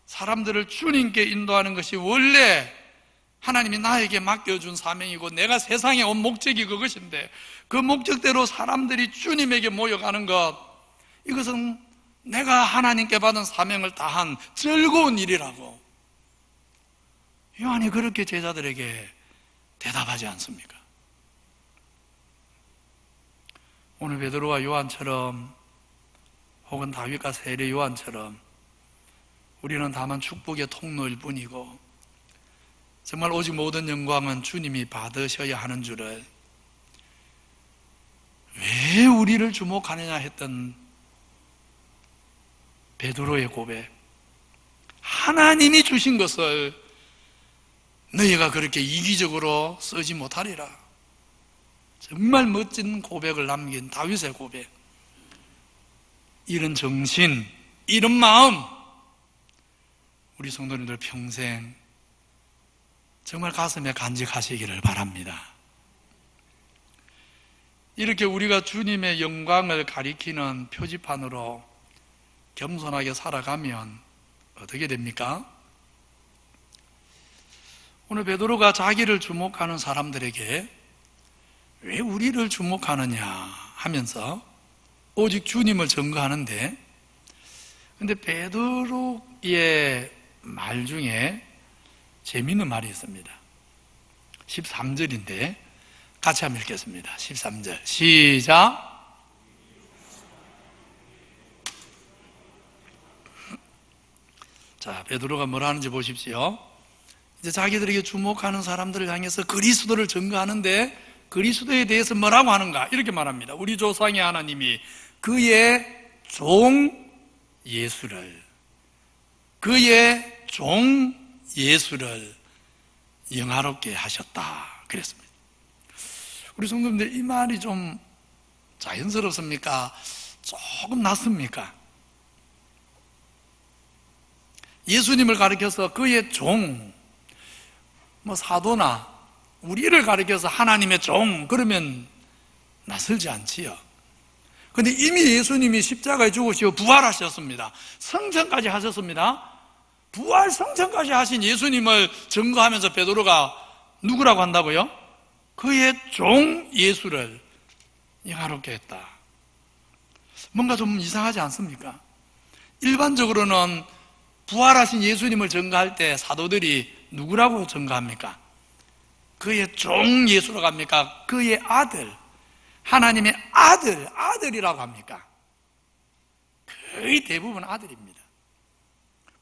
사람들을 주님께 인도하는 것이 원래 하나님이 나에게 맡겨준 사명이고 내가 세상에 온 목적이 그것인데, 그 목적대로 사람들이 주님에게 모여가는 것, 이것은 내가 하나님께 받은 사명을 다한 즐거운 일이라고 요한이 그렇게 제자들에게 대답하지 않습니까? 오늘 베드로와 요한처럼, 혹은 다윗과 세례 요한처럼 우리는 다만 축복의 통로일 뿐이고 정말 오직 모든 영광은 주님이 받으셔야 하는 줄을, 왜 우리를 주목하느냐 했던 베드로의 고백, 하나님이 주신 것을 너희가 그렇게 이기적으로 쓰지 못하리라. 정말 멋진 고백을 남긴 다윗의 고백. 이런 정신, 이런 마음, 우리 성도님들 평생 정말 가슴에 간직하시기를 바랍니다. 이렇게 우리가 주님의 영광을 가리키는 표지판으로 겸손하게 살아가면 어떻게 됩니까? 오늘 베드로가 자기를 주목하는 사람들에게 왜 우리를 주목하느냐 하면서 오직 주님을 증거하는데, 근데 베드로의 말 중에 재미있는 말이 있습니다. 13절인데 같이 한번 읽겠습니다. 13절 시작. 자, 베드로가 뭘 하는지 보십시오. 이제 자기들에게 주목하는 사람들을 향해서 그리스도를 증거하는데, 그리스도에 대해서 뭐라고 하는가? 이렇게 말합니다. 우리 조상의 하나님이 그의 종 예수를, 그의 종 예수를 영화롭게 하셨다 그랬습니다. 우리 성도님들, 이 말이 좀 자연스럽습니까? 조금 낯섭니까? 예수님을 가리켜서 그의 종, 사도나 우리를 가리켜서 하나님의 종, 그러면 낯설지 않지요. 그런데 이미 예수님이 십자가에 죽으시고 부활하셨습니다. 성천까지 하셨습니다. 부활 성천까지 하신 예수님을 증거하면서 베드로가 누구라고 한다고요? 그의 종 예수를 영화롭게 했다. 뭔가 좀 이상하지 않습니까? 일반적으로는 부활하신 예수님을 증거할 때 사도들이 누구라고 증거합니까? 그의 종 예수라고 합니까? 그의 아들, 하나님의 아들이라고 합니까? 거의 대부분 아들입니다.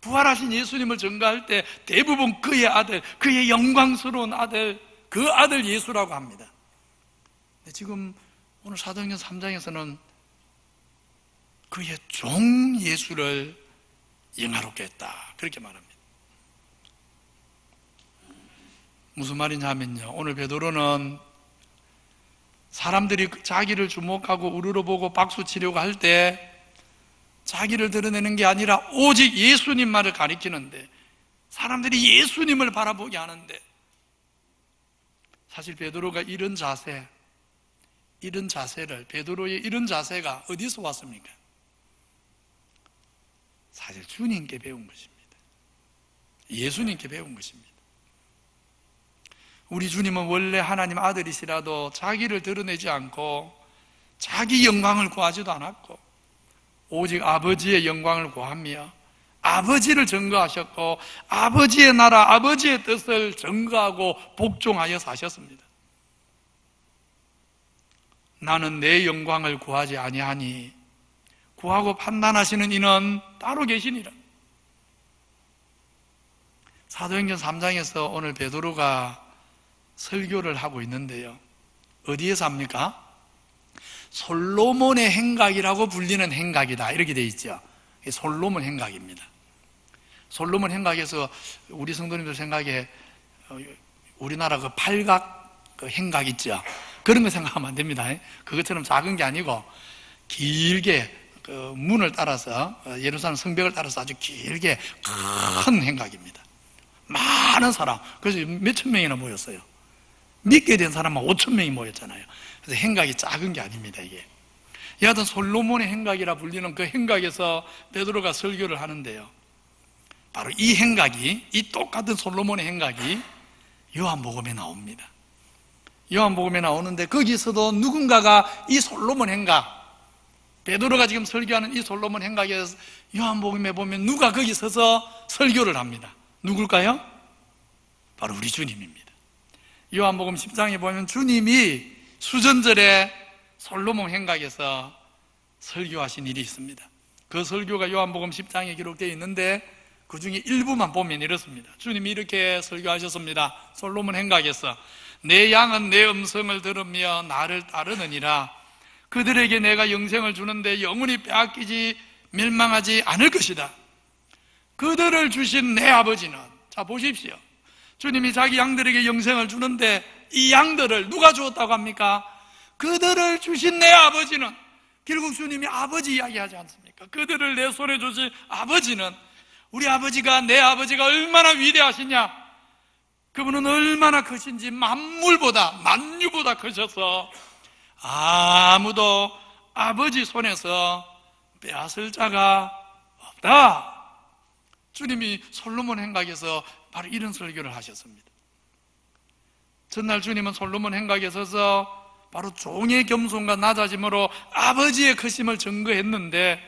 부활하신 예수님을 증거할 때 대부분 그의 아들, 그의 영광스러운 아들, 그 아들 예수라고 합니다. 근데 지금 오늘 사도행전 3장에서는 그의 종 예수를 영화롭게 했다, 그렇게 말합니다. 무슨 말이냐 하면요, 오늘 베드로는 사람들이 자기를 주목하고 우러러보고 박수 치려고 할 때 자기를 드러내는 게 아니라 오직 예수님만을 가리키는데, 사람들이 예수님을 바라보게 하는데, 사실 베드로가 이런 자세를, 베드로의 이런 자세가 어디서 왔습니까? 사실 주님께 배운 것입니다. 예수님께 배운 것입니다. 우리 주님은 원래 하나님 아들이시라도 자기를 드러내지 않고 자기 영광을 구하지도 않았고 오직 아버지의 영광을 구하며 아버지를 증거하셨고 아버지의 나라, 아버지의 뜻을 증거하고 복종하여 사셨습니다. 나는 내 영광을 구하지 아니하니 구하고 판단하시는 이는 따로 계시니라. 사도행전 3장에서 오늘 베드로가 설교를 하고 있는데요, 어디에서 합니까? 솔로몬의 행각이라고 불리는 행각이다, 이렇게 되어 있죠. 솔로몬 행각입니다. 솔로몬 행각에서 우리 성도님들 생각에 우리나라 그 팔각 그 행각 있죠, 그런 거 생각하면 안 됩니다. 그것처럼 작은 게 아니고 길게 그 문을 따라서 예루살렘 성벽을 따라서 아주 길게 큰 행각입니다. 많은 사람, 그래서 몇천 명이나 모였어요. 믿게 된 사람만 5천 명이 모였잖아요. 그래서 행각이 작은 게 아닙니다. 이게 여하튼 솔로몬의 행각이라 불리는 그 행각에서 베드로가 설교를 하는데요, 바로 이 행각이, 이 똑같은 솔로몬의 행각이 요한복음에 나옵니다. 요한복음에 나오는데 거기서도 누군가가 이 솔로몬 행각, 베드로가 지금 설교하는 이 솔로몬 행각에서 요한복음에 보면 누가 거기 서서 설교를 합니다. 누굴까요? 바로 우리 주님입니다. 요한복음 10장에 보면 주님이 수전절에 솔로몬 행각에서 설교하신 일이 있습니다. 그 설교가 요한복음 10장에 기록되어 있는데 그 중에 일부만 보면 이렇습니다. 주님이 이렇게 설교하셨습니다. 솔로몬 행각에서 내 양은 내 음성을 들으며 나를 따르느니라. 그들에게 내가 영생을 주는데 영원히 빼앗기지 멸망하지 않을 것이다. 그들을 주신 내 아버지는, 자 보십시오, 주님이 자기 양들에게 영생을 주는데 이 양들을 누가 주었다고 합니까? 그들을 주신 내 아버지는, 결국 주님이 아버지 이야기하지 않습니까? 그들을 내 손에 주신 아버지는, 우리 아버지가, 내 아버지가 얼마나 위대하시냐, 그분은 얼마나 크신지 만물보다, 만유보다 크셔서 아무도 아버지 손에서 빼앗을 자가 없다. 주님이 솔로몬 행각에서 바로 이런 설교를 하셨습니다. 전날 주님은 솔로몬 행각에 서서 바로 종의 겸손과 낮아짐으로 아버지의 크심을 증거했는데,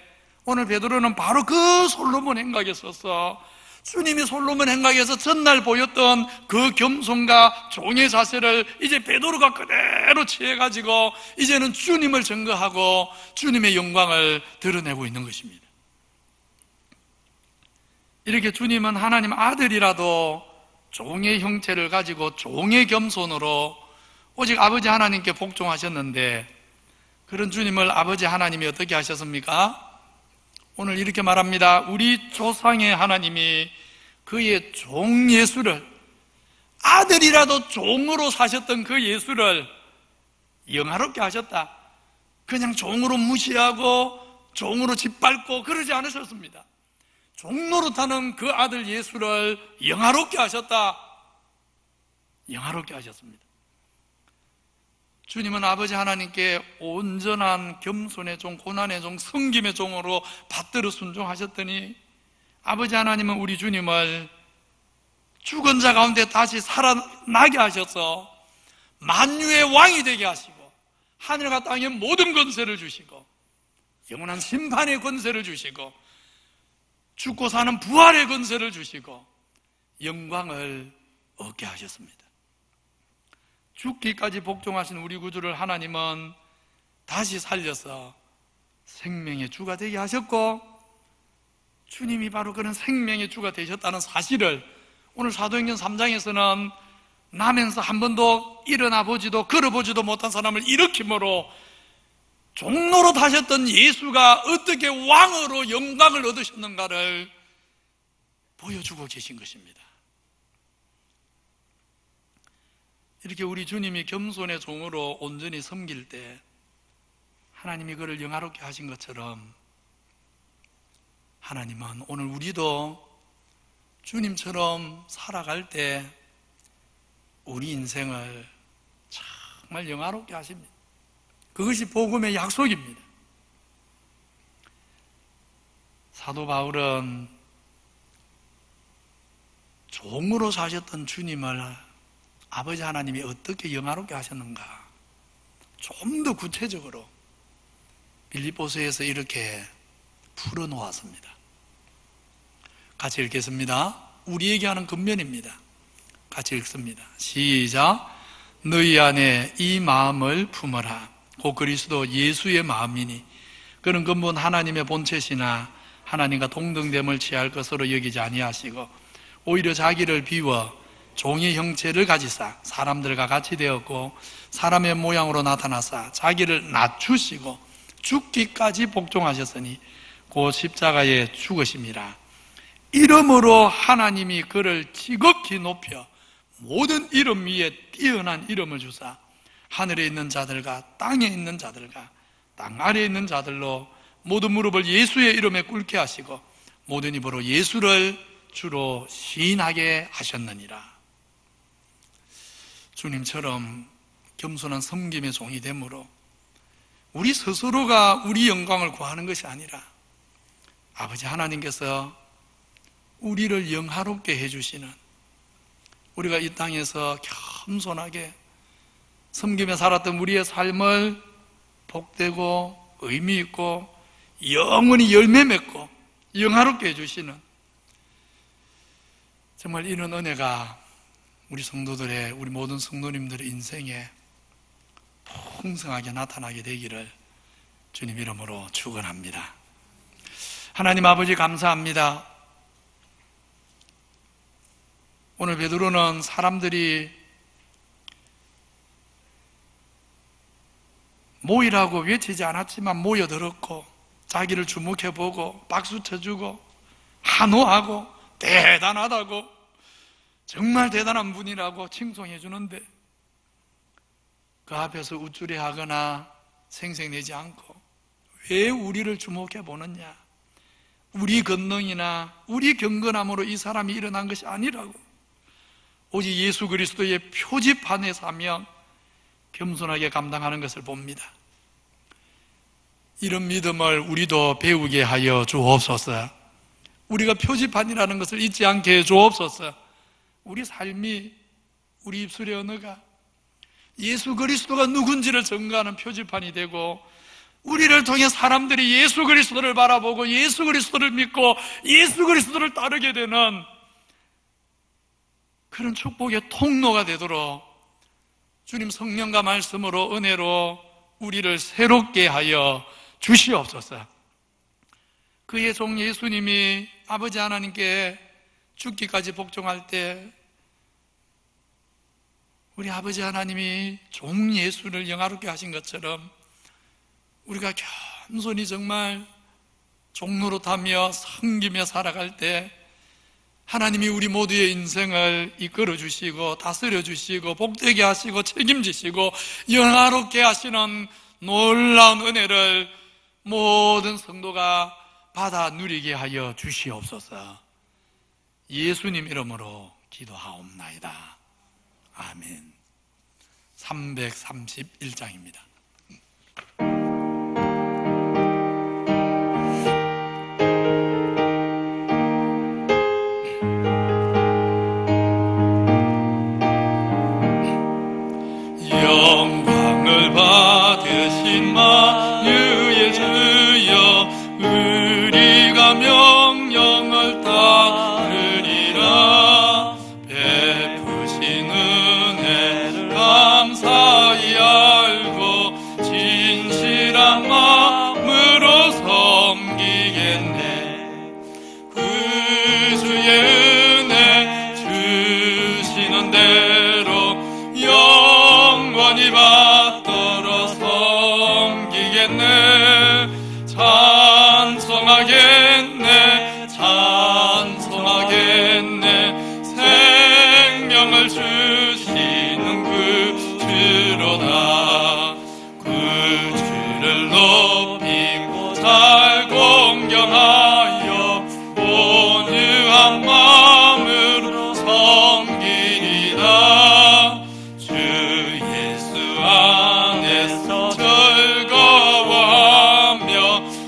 오늘 베드로는 바로 그 솔로몬 행각에 서서 주님이 솔로몬 행각에서 전날 보였던 그 겸손과 종의 자세를 이제 베드로가 그대로 취해가지고 이제는 주님을 증거하고 주님의 영광을 드러내고 있는 것입니다. 이렇게 주님은 하나님 아들이라도 종의 형체를 가지고 종의 겸손으로 오직 아버지 하나님께 복종하셨는데, 그런 주님을 아버지 하나님이 어떻게 하셨습니까? 오늘 이렇게 말합니다. 우리 조상의 하나님이 그의 종 예수를, 아들이라도 종으로 사셨던 그 예수를 영화롭게 하셨다. 그냥 종으로 무시하고 종으로 짓밟고 그러지 않으셨습니다. 종노릇하는 그 아들 예수를 영화롭게 하셨다. 영화롭게 하셨습니다. 주님은 아버지 하나님께 온전한 겸손의 종, 고난의 종, 섬김의 종으로 받들어 순종하셨더니, 아버지 하나님은 우리 주님을 죽은 자 가운데 다시 살아나게 하셔서 만유의 왕이 되게 하시고, 하늘과 땅의 모든 권세를 주시고, 영원한 심판의 권세를 주시고, 죽고 사는 부활의 권세를 주시고, 영광을 얻게 하셨습니다. 죽기까지 복종하신 우리 구주를 하나님은 다시 살려서 생명의 주가 되게 하셨고, 주님이 바로 그런 생명의 주가 되셨다는 사실을 오늘 사도행전 3장에서는 나면서 한 번도 일어나 보지도 걸어보지도 못한 사람을 일으킴으로 종로로 타셨던 예수가 어떻게 왕으로 영광을 얻으셨는가를 보여주고 계신 것입니다. 이렇게 우리 주님이 겸손의 종으로 온전히 섬길 때 하나님이 그를 영화롭게 하신 것처럼, 하나님은 오늘 우리도 주님처럼 살아갈 때 우리 인생을 정말 영화롭게 하십니다. 그것이 복음의 약속입니다. 사도 바울은 종으로 사셨던 주님을 아버지 하나님이 어떻게 영화롭게 하셨는가, 좀 더 구체적으로 빌립보서에서 이렇게 풀어놓았습니다. 같이 읽겠습니다. 우리에게 하는 권면입니다. 같이 읽습니다. 시작. 너희 안에 이 마음을 품어라. 곧 그리스도 예수의 마음이니 그는 근본 하나님의 본체시나 하나님과 동등됨을 취할 것으로 여기지 아니하시고 오히려 자기를 비워 종의 형체를 가지사 사람들과 같이 되었고 사람의 모양으로 나타나사 자기를 낮추시고 죽기까지 복종하셨으니 곧 십자가에 죽으심이라. 이름으로 하나님이 그를 지극히 높여 모든 이름 위에 뛰어난 이름을 주사 하늘에 있는 자들과 땅에 있는 자들과 땅 아래에 있는 자들로 모든 무릎을 예수의 이름에 꿇게 하시고 모든 입으로 예수를 주로 시인하게 하셨느니라. 주님처럼 겸손한 섬김의 종이 되므로 우리 스스로가 우리 영광을 구하는 것이 아니라 아버지 하나님께서 우리를 영화롭게 해주시는, 우리가 이 땅에서 겸손하게 섬기며 살았던 우리의 삶을 복되고 의미 있고 영원히 열매 맺고 영화롭게 해주시는, 정말 이런 은혜가 우리 성도들의, 우리 모든 성도님들의 인생에 풍성하게 나타나게 되기를 주님 이름으로 축원합니다. 하나님 아버지 감사합니다. 오늘 베드로는 사람들이 모이라고 외치지 않았지만 모여들었고 자기를 주목해보고 박수 쳐주고 환호하고 대단하다고, 정말 대단한 분이라고 칭송해 주는데 그 앞에서 우쭐해하거나 생색내지 않고 왜 우리를 주목해 보느냐, 우리 권능이나 우리 경건함으로 이 사람이 일어난 것이 아니라고 오직 예수 그리스도의 표지판에 사며 겸손하게 감당하는 것을 봅니다. 이런 믿음을 우리도 배우게 하여 주옵소서. 우리가 표지판이라는 것을 잊지 않게 해 주옵소서. 우리 삶이, 우리 입술의 언어가 예수 그리스도가 누군지를 증거하는 표지판이 되고 우리를 통해 사람들이 예수 그리스도를 바라보고 예수 그리스도를 믿고 예수 그리스도를 따르게 되는 그런 축복의 통로가 되도록 주님 성령과 말씀으로 은혜로 우리를 새롭게 하여 주시옵소서. 그의 종 예수님이 아버지 하나님께 죽기까지 복종할 때 우리 아버지 하나님이 종 예수를 영화롭게 하신 것처럼 우리가 겸손히 정말 종노릇하며 섬기며 살아갈 때 하나님이 우리 모두의 인생을 이끌어 주시고 다스려 주시고 복되게 하시고 책임지시고 영화롭게 하시는 놀라운 은혜를 모든 성도가 받아 누리게 하여 주시옵소서. 예수님 이름으로 기도하옵나이다. 아멘. 331장입니다. 영광을 받으신 만유의 주여, 우리가 명령을 따르리라. 베푸신 은혜를 감사히 알고 진실한 마음으로 섬기겠네. 그 주의 은혜 주시는 대로 영원히 받들어 섬기겠네. 찬송하겠네, 찬송하겠네. 생명을 주시는 그 주로다. 그 주를 높이고 잘 공경하여 온유한 마음으로 섬기리라. 주 예수 안에서 즐거워하며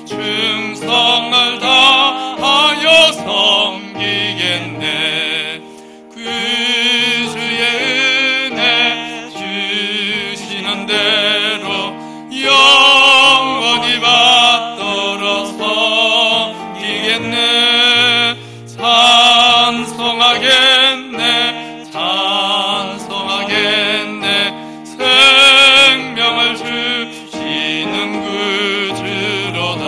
충성을 다하여 섬기겠네. 그 주의 은혜 주시는 대로 영원히 받들어 섬기겠네. 찬송하겠네, 찬송하겠네. 생명을 주시는 그 주로다.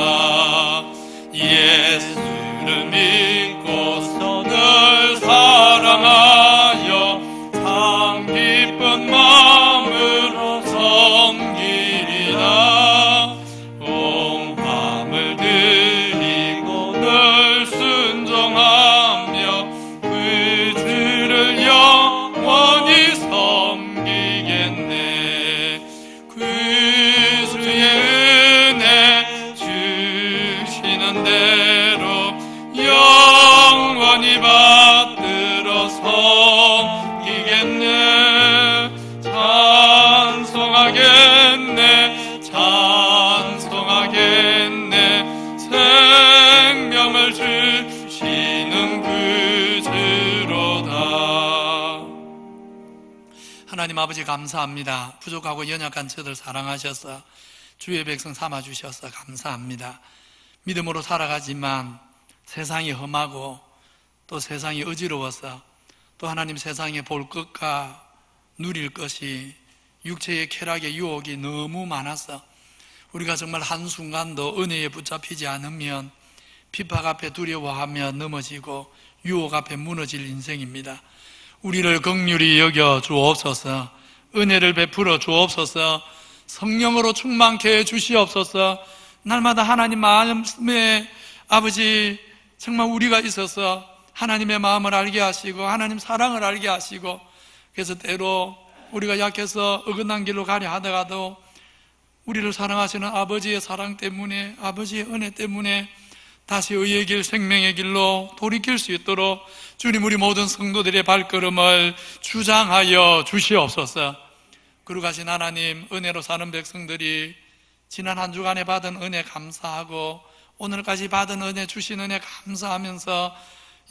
예수를 믿고서 늘 사랑하여 참 기쁜 마음으로 아버지 감사합니다. 부족하고 연약한 저들 사랑하셔서 주의 백성 삼아주셔서 감사합니다. 믿음으로 살아가지만 세상이 험하고 또 세상이 어지러워서 또 하나님 세상에 볼 것과 누릴 것이 육체의 쾌락의 유혹이 너무 많아서 우리가 정말 한순간도 은혜에 붙잡히지 않으면 핍박 앞에 두려워하며 넘어지고 유혹 앞에 무너질 인생입니다. 우리를 긍휼히 여겨 주옵소서. 은혜를 베풀어 주옵소서. 성령으로 충만케 해 주시옵소서. 날마다 하나님 마음에 아버지 정말 우리가 있어서 하나님의 마음을 알게 하시고 하나님 사랑을 알게 하시고, 그래서 때로 우리가 약해서 어긋난 길로 가려 하다가도 우리를 사랑하시는 아버지의 사랑 때문에, 아버지의 은혜 때문에 다시 의의 길, 생명의 길로 돌이킬 수 있도록 주님 우리 모든 성도들의 발걸음을 주장하여 주시옵소서. 거룩하신 하나님, 은혜로 사는 백성들이 지난 한 주간에 받은 은혜 감사하고 오늘까지 받은 은혜, 주신 은혜 감사하면서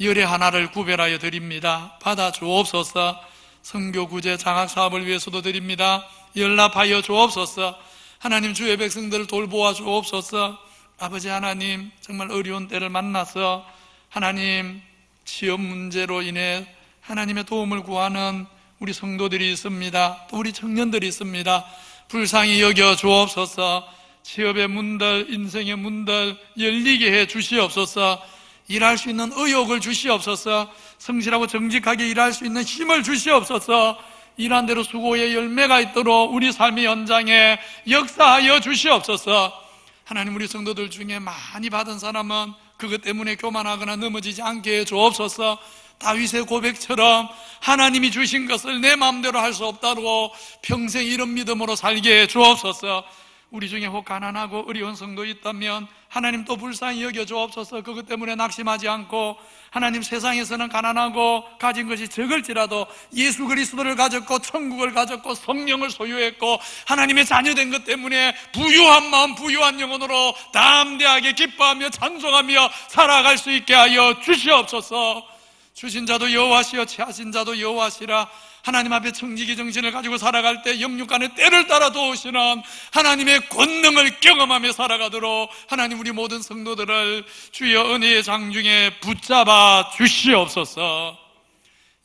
열의 하나를 구별하여 드립니다. 받아 주옵소서. 선교 구제 장학 사업을 위해서도 드립니다. 연락하여 주옵소서. 하나님 주의 백성들을 돌보아 주옵소서. 아버지 하나님, 정말 어려운 때를 만나서 하나님 취업 문제로 인해 하나님의 도움을 구하는 우리 성도들이 있습니다. 또 우리 청년들이 있습니다. 불쌍히 여겨 주옵소서. 취업의 문들, 인생의 문들 열리게 해 주시옵소서. 일할 수 있는 의욕을 주시옵소서. 성실하고 정직하게 일할 수 있는 힘을 주시옵소서. 일한 대로 수고의 열매가 있도록 우리 삶의 현장에 역사하여 주시옵소서. 하나님, 우리 성도들 중에 많이 받은 사람은 그것 때문에 교만하거나 넘어지지 않게 해 주옵소서. 다윗의 고백처럼 하나님이 주신 것을 내 마음대로 할 수 없다고 평생 이런 믿음으로 살게 해 주옵소서. 우리 중에 혹 가난하고 어려운 성도 있다면 하나님 또 불쌍히 여겨 주옵소서. 그것 때문에 낙심하지 않고 하나님, 세상에서는 가난하고 가진 것이 적을지라도 예수 그리스도를 가졌고 천국을 가졌고 성령을 소유했고 하나님의 자녀된 것 때문에 부유한 마음, 부유한 영혼으로 담대하게 기뻐하며 찬송하며 살아갈 수 있게 하여 주시옵소서. 주신 자도 여호와시여 취하신 자도 여호와시라. 하나님 앞에 청지기 정신을 가지고 살아갈 때 영육간의 때를 따라 도우시는 하나님의 권능을 경험하며 살아가도록 하나님, 우리 모든 성도들을 주여 은혜의 장중에 붙잡아 주시옵소서.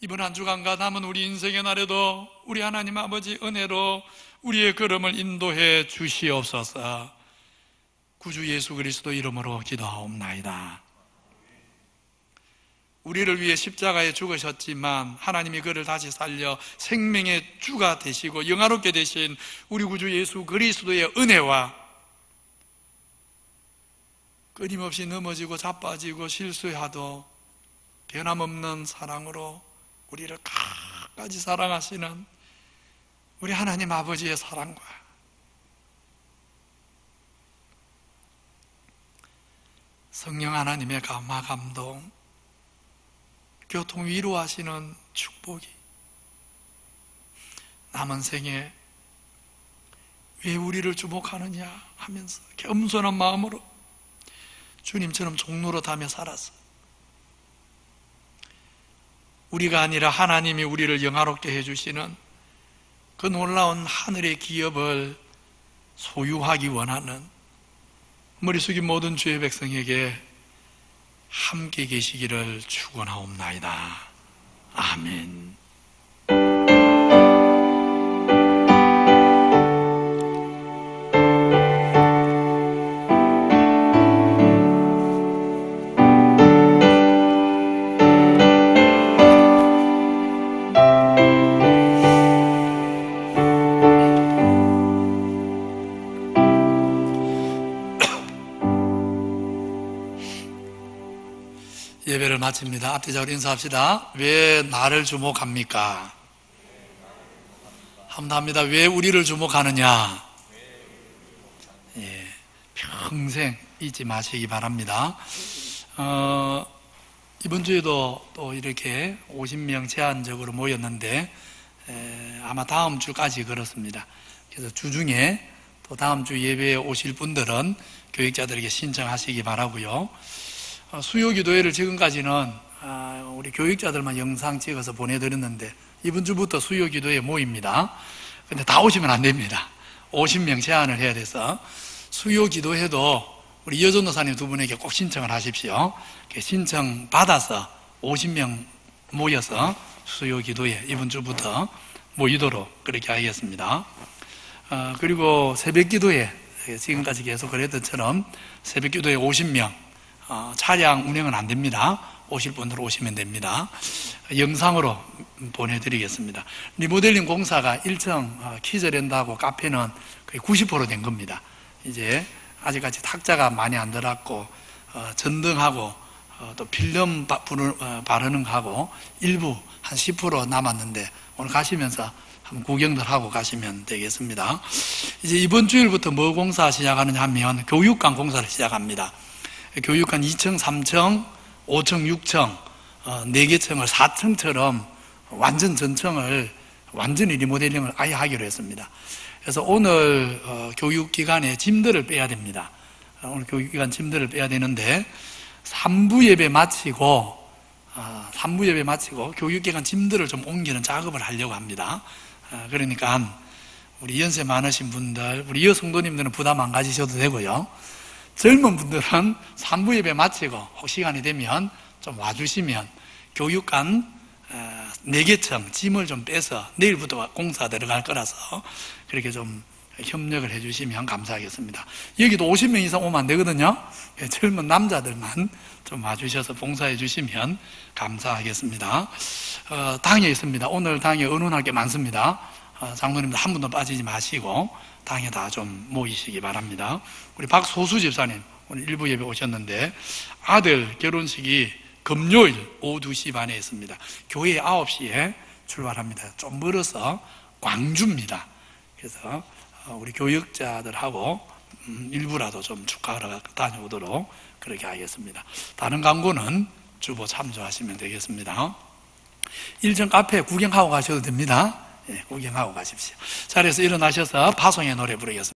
이번 한 주간과 남은 우리 인생의 날에도 우리 하나님 아버지 은혜로 우리의 걸음을 인도해 주시옵소서. 구주 예수 그리스도 이름으로 기도하옵나이다. 우리를 위해 십자가에 죽으셨지만 하나님이 그를 다시 살려 생명의 주가 되시고 영화롭게 되신 우리 구주 예수 그리스도의 은혜와 끊임없이 넘어지고 자빠지고 실수해도 변함없는 사랑으로 우리를 끝까지 사랑하시는 우리 하나님 아버지의 사랑과 성령 하나님의 감화 감동, 교통 위로하시는 축복이 남은 생에 왜 우리를 주목하느냐 하면서 겸손한 마음으로 주님처럼 종로로 다며 살았어. 우리가 아니라 하나님이 우리를 영화롭게 해주시는 그 놀라운 하늘의 기업을 소유하기 원하는 머리 숙인 모든 주의 백성에게 함께 계시기를 축원하옵나이다. 아멘. 예배를 마칩니다. 앞뒤적으로 인사합시다. 왜 나를 주목합니까? 한번 합니다. 왜 우리를 주목하느냐? 예, 평생 잊지 마시기 바랍니다. 이번 주에도 또 이렇게 50명 제한적으로 모였는데 아마 다음 주까지 그렇습니다. 그래서 주중에 또 다음 주 예배에 오실 분들은 교육자들에게 신청하시기 바라고요. 수요기도회를 지금까지는 우리 교육자들만 영상 찍어서 보내드렸는데 이번 주부터 수요 기도회 모입니다. 근데 다 오시면 안 됩니다. 50명 제한을 해야 돼서 수요 기도회도 우리 이여전도사님 두 분에게 꼭 신청을 하십시오. 신청 받아서 50명 모여서 수요 기도회 이번 주부터 모이도록 그렇게 하겠습니다. 그리고 새벽 기도회 지금까지 계속 그랬던 처럼 새벽 기도회 50명 차량 운행은 안 됩니다. 오실 분들 오시면 됩니다. 영상으로 보내드리겠습니다. 리모델링 공사가 1층 키즈랜드하고 카페는 거의 90% 된 겁니다. 이제 아직까지 탁자가 많이 안 들어갔고 전등하고 또 필름 바르는 거하고 일부 한 10% 남았는데 오늘 가시면서 한번 구경들 하고 가시면 되겠습니다. 이제 이번 주일부터 뭐 공사 시작하느냐 하면 교육관 공사를 시작합니다. 교육관 2층, 3층, 5층, 6층, 4개 층을 4층처럼 완전 전층을 완전히 리모델링을 아예 하기로 했습니다. 그래서 오늘 교육기관에 짐들을 빼야 됩니다. 오늘 교육기관 짐들을 빼야 되는데 3부 예배 마치고 교육기관 짐들을 좀 옮기는 작업을 하려고 합니다. 그러니까 우리 연세 많으신 분들, 우리 여성도님들은 부담 안 가지셔도 되고요. 젊은 분들은 3부 예배 마치고 혹 시간이 되면 좀 와주시면 교육관 4개층 짐을 좀 빼서 내일부터 공사 들어갈 거라서 그렇게 좀 협력을 해주시면 감사하겠습니다. 여기도 50명 이상 오면 안 되거든요. 젊은 남자들만 좀 와주셔서 봉사해 주시면 감사하겠습니다. 당에 있습니다. 오늘 당에 의논할 게 많습니다. 장로님들 한 분도 빠지지 마시고 당에 다 좀 모이시기 바랍니다. 우리 박소수 집사님 오늘 일부 예배 오셨는데 아들 결혼식이 금요일 오후 2시 반에 있습니다. 교회 9시에 출발합니다. 좀 멀어서 광주입니다. 그래서 우리 교역자들하고 일부라도 좀 축하하러 다녀오도록 그렇게 하겠습니다. 다른 광고는 주보 참조하시면 되겠습니다. 1층 카페 구경하고 가셔도 됩니다. 구경하고 가십시오. 자리에서 일어나셔서 파송의 노래 부르겠습니다.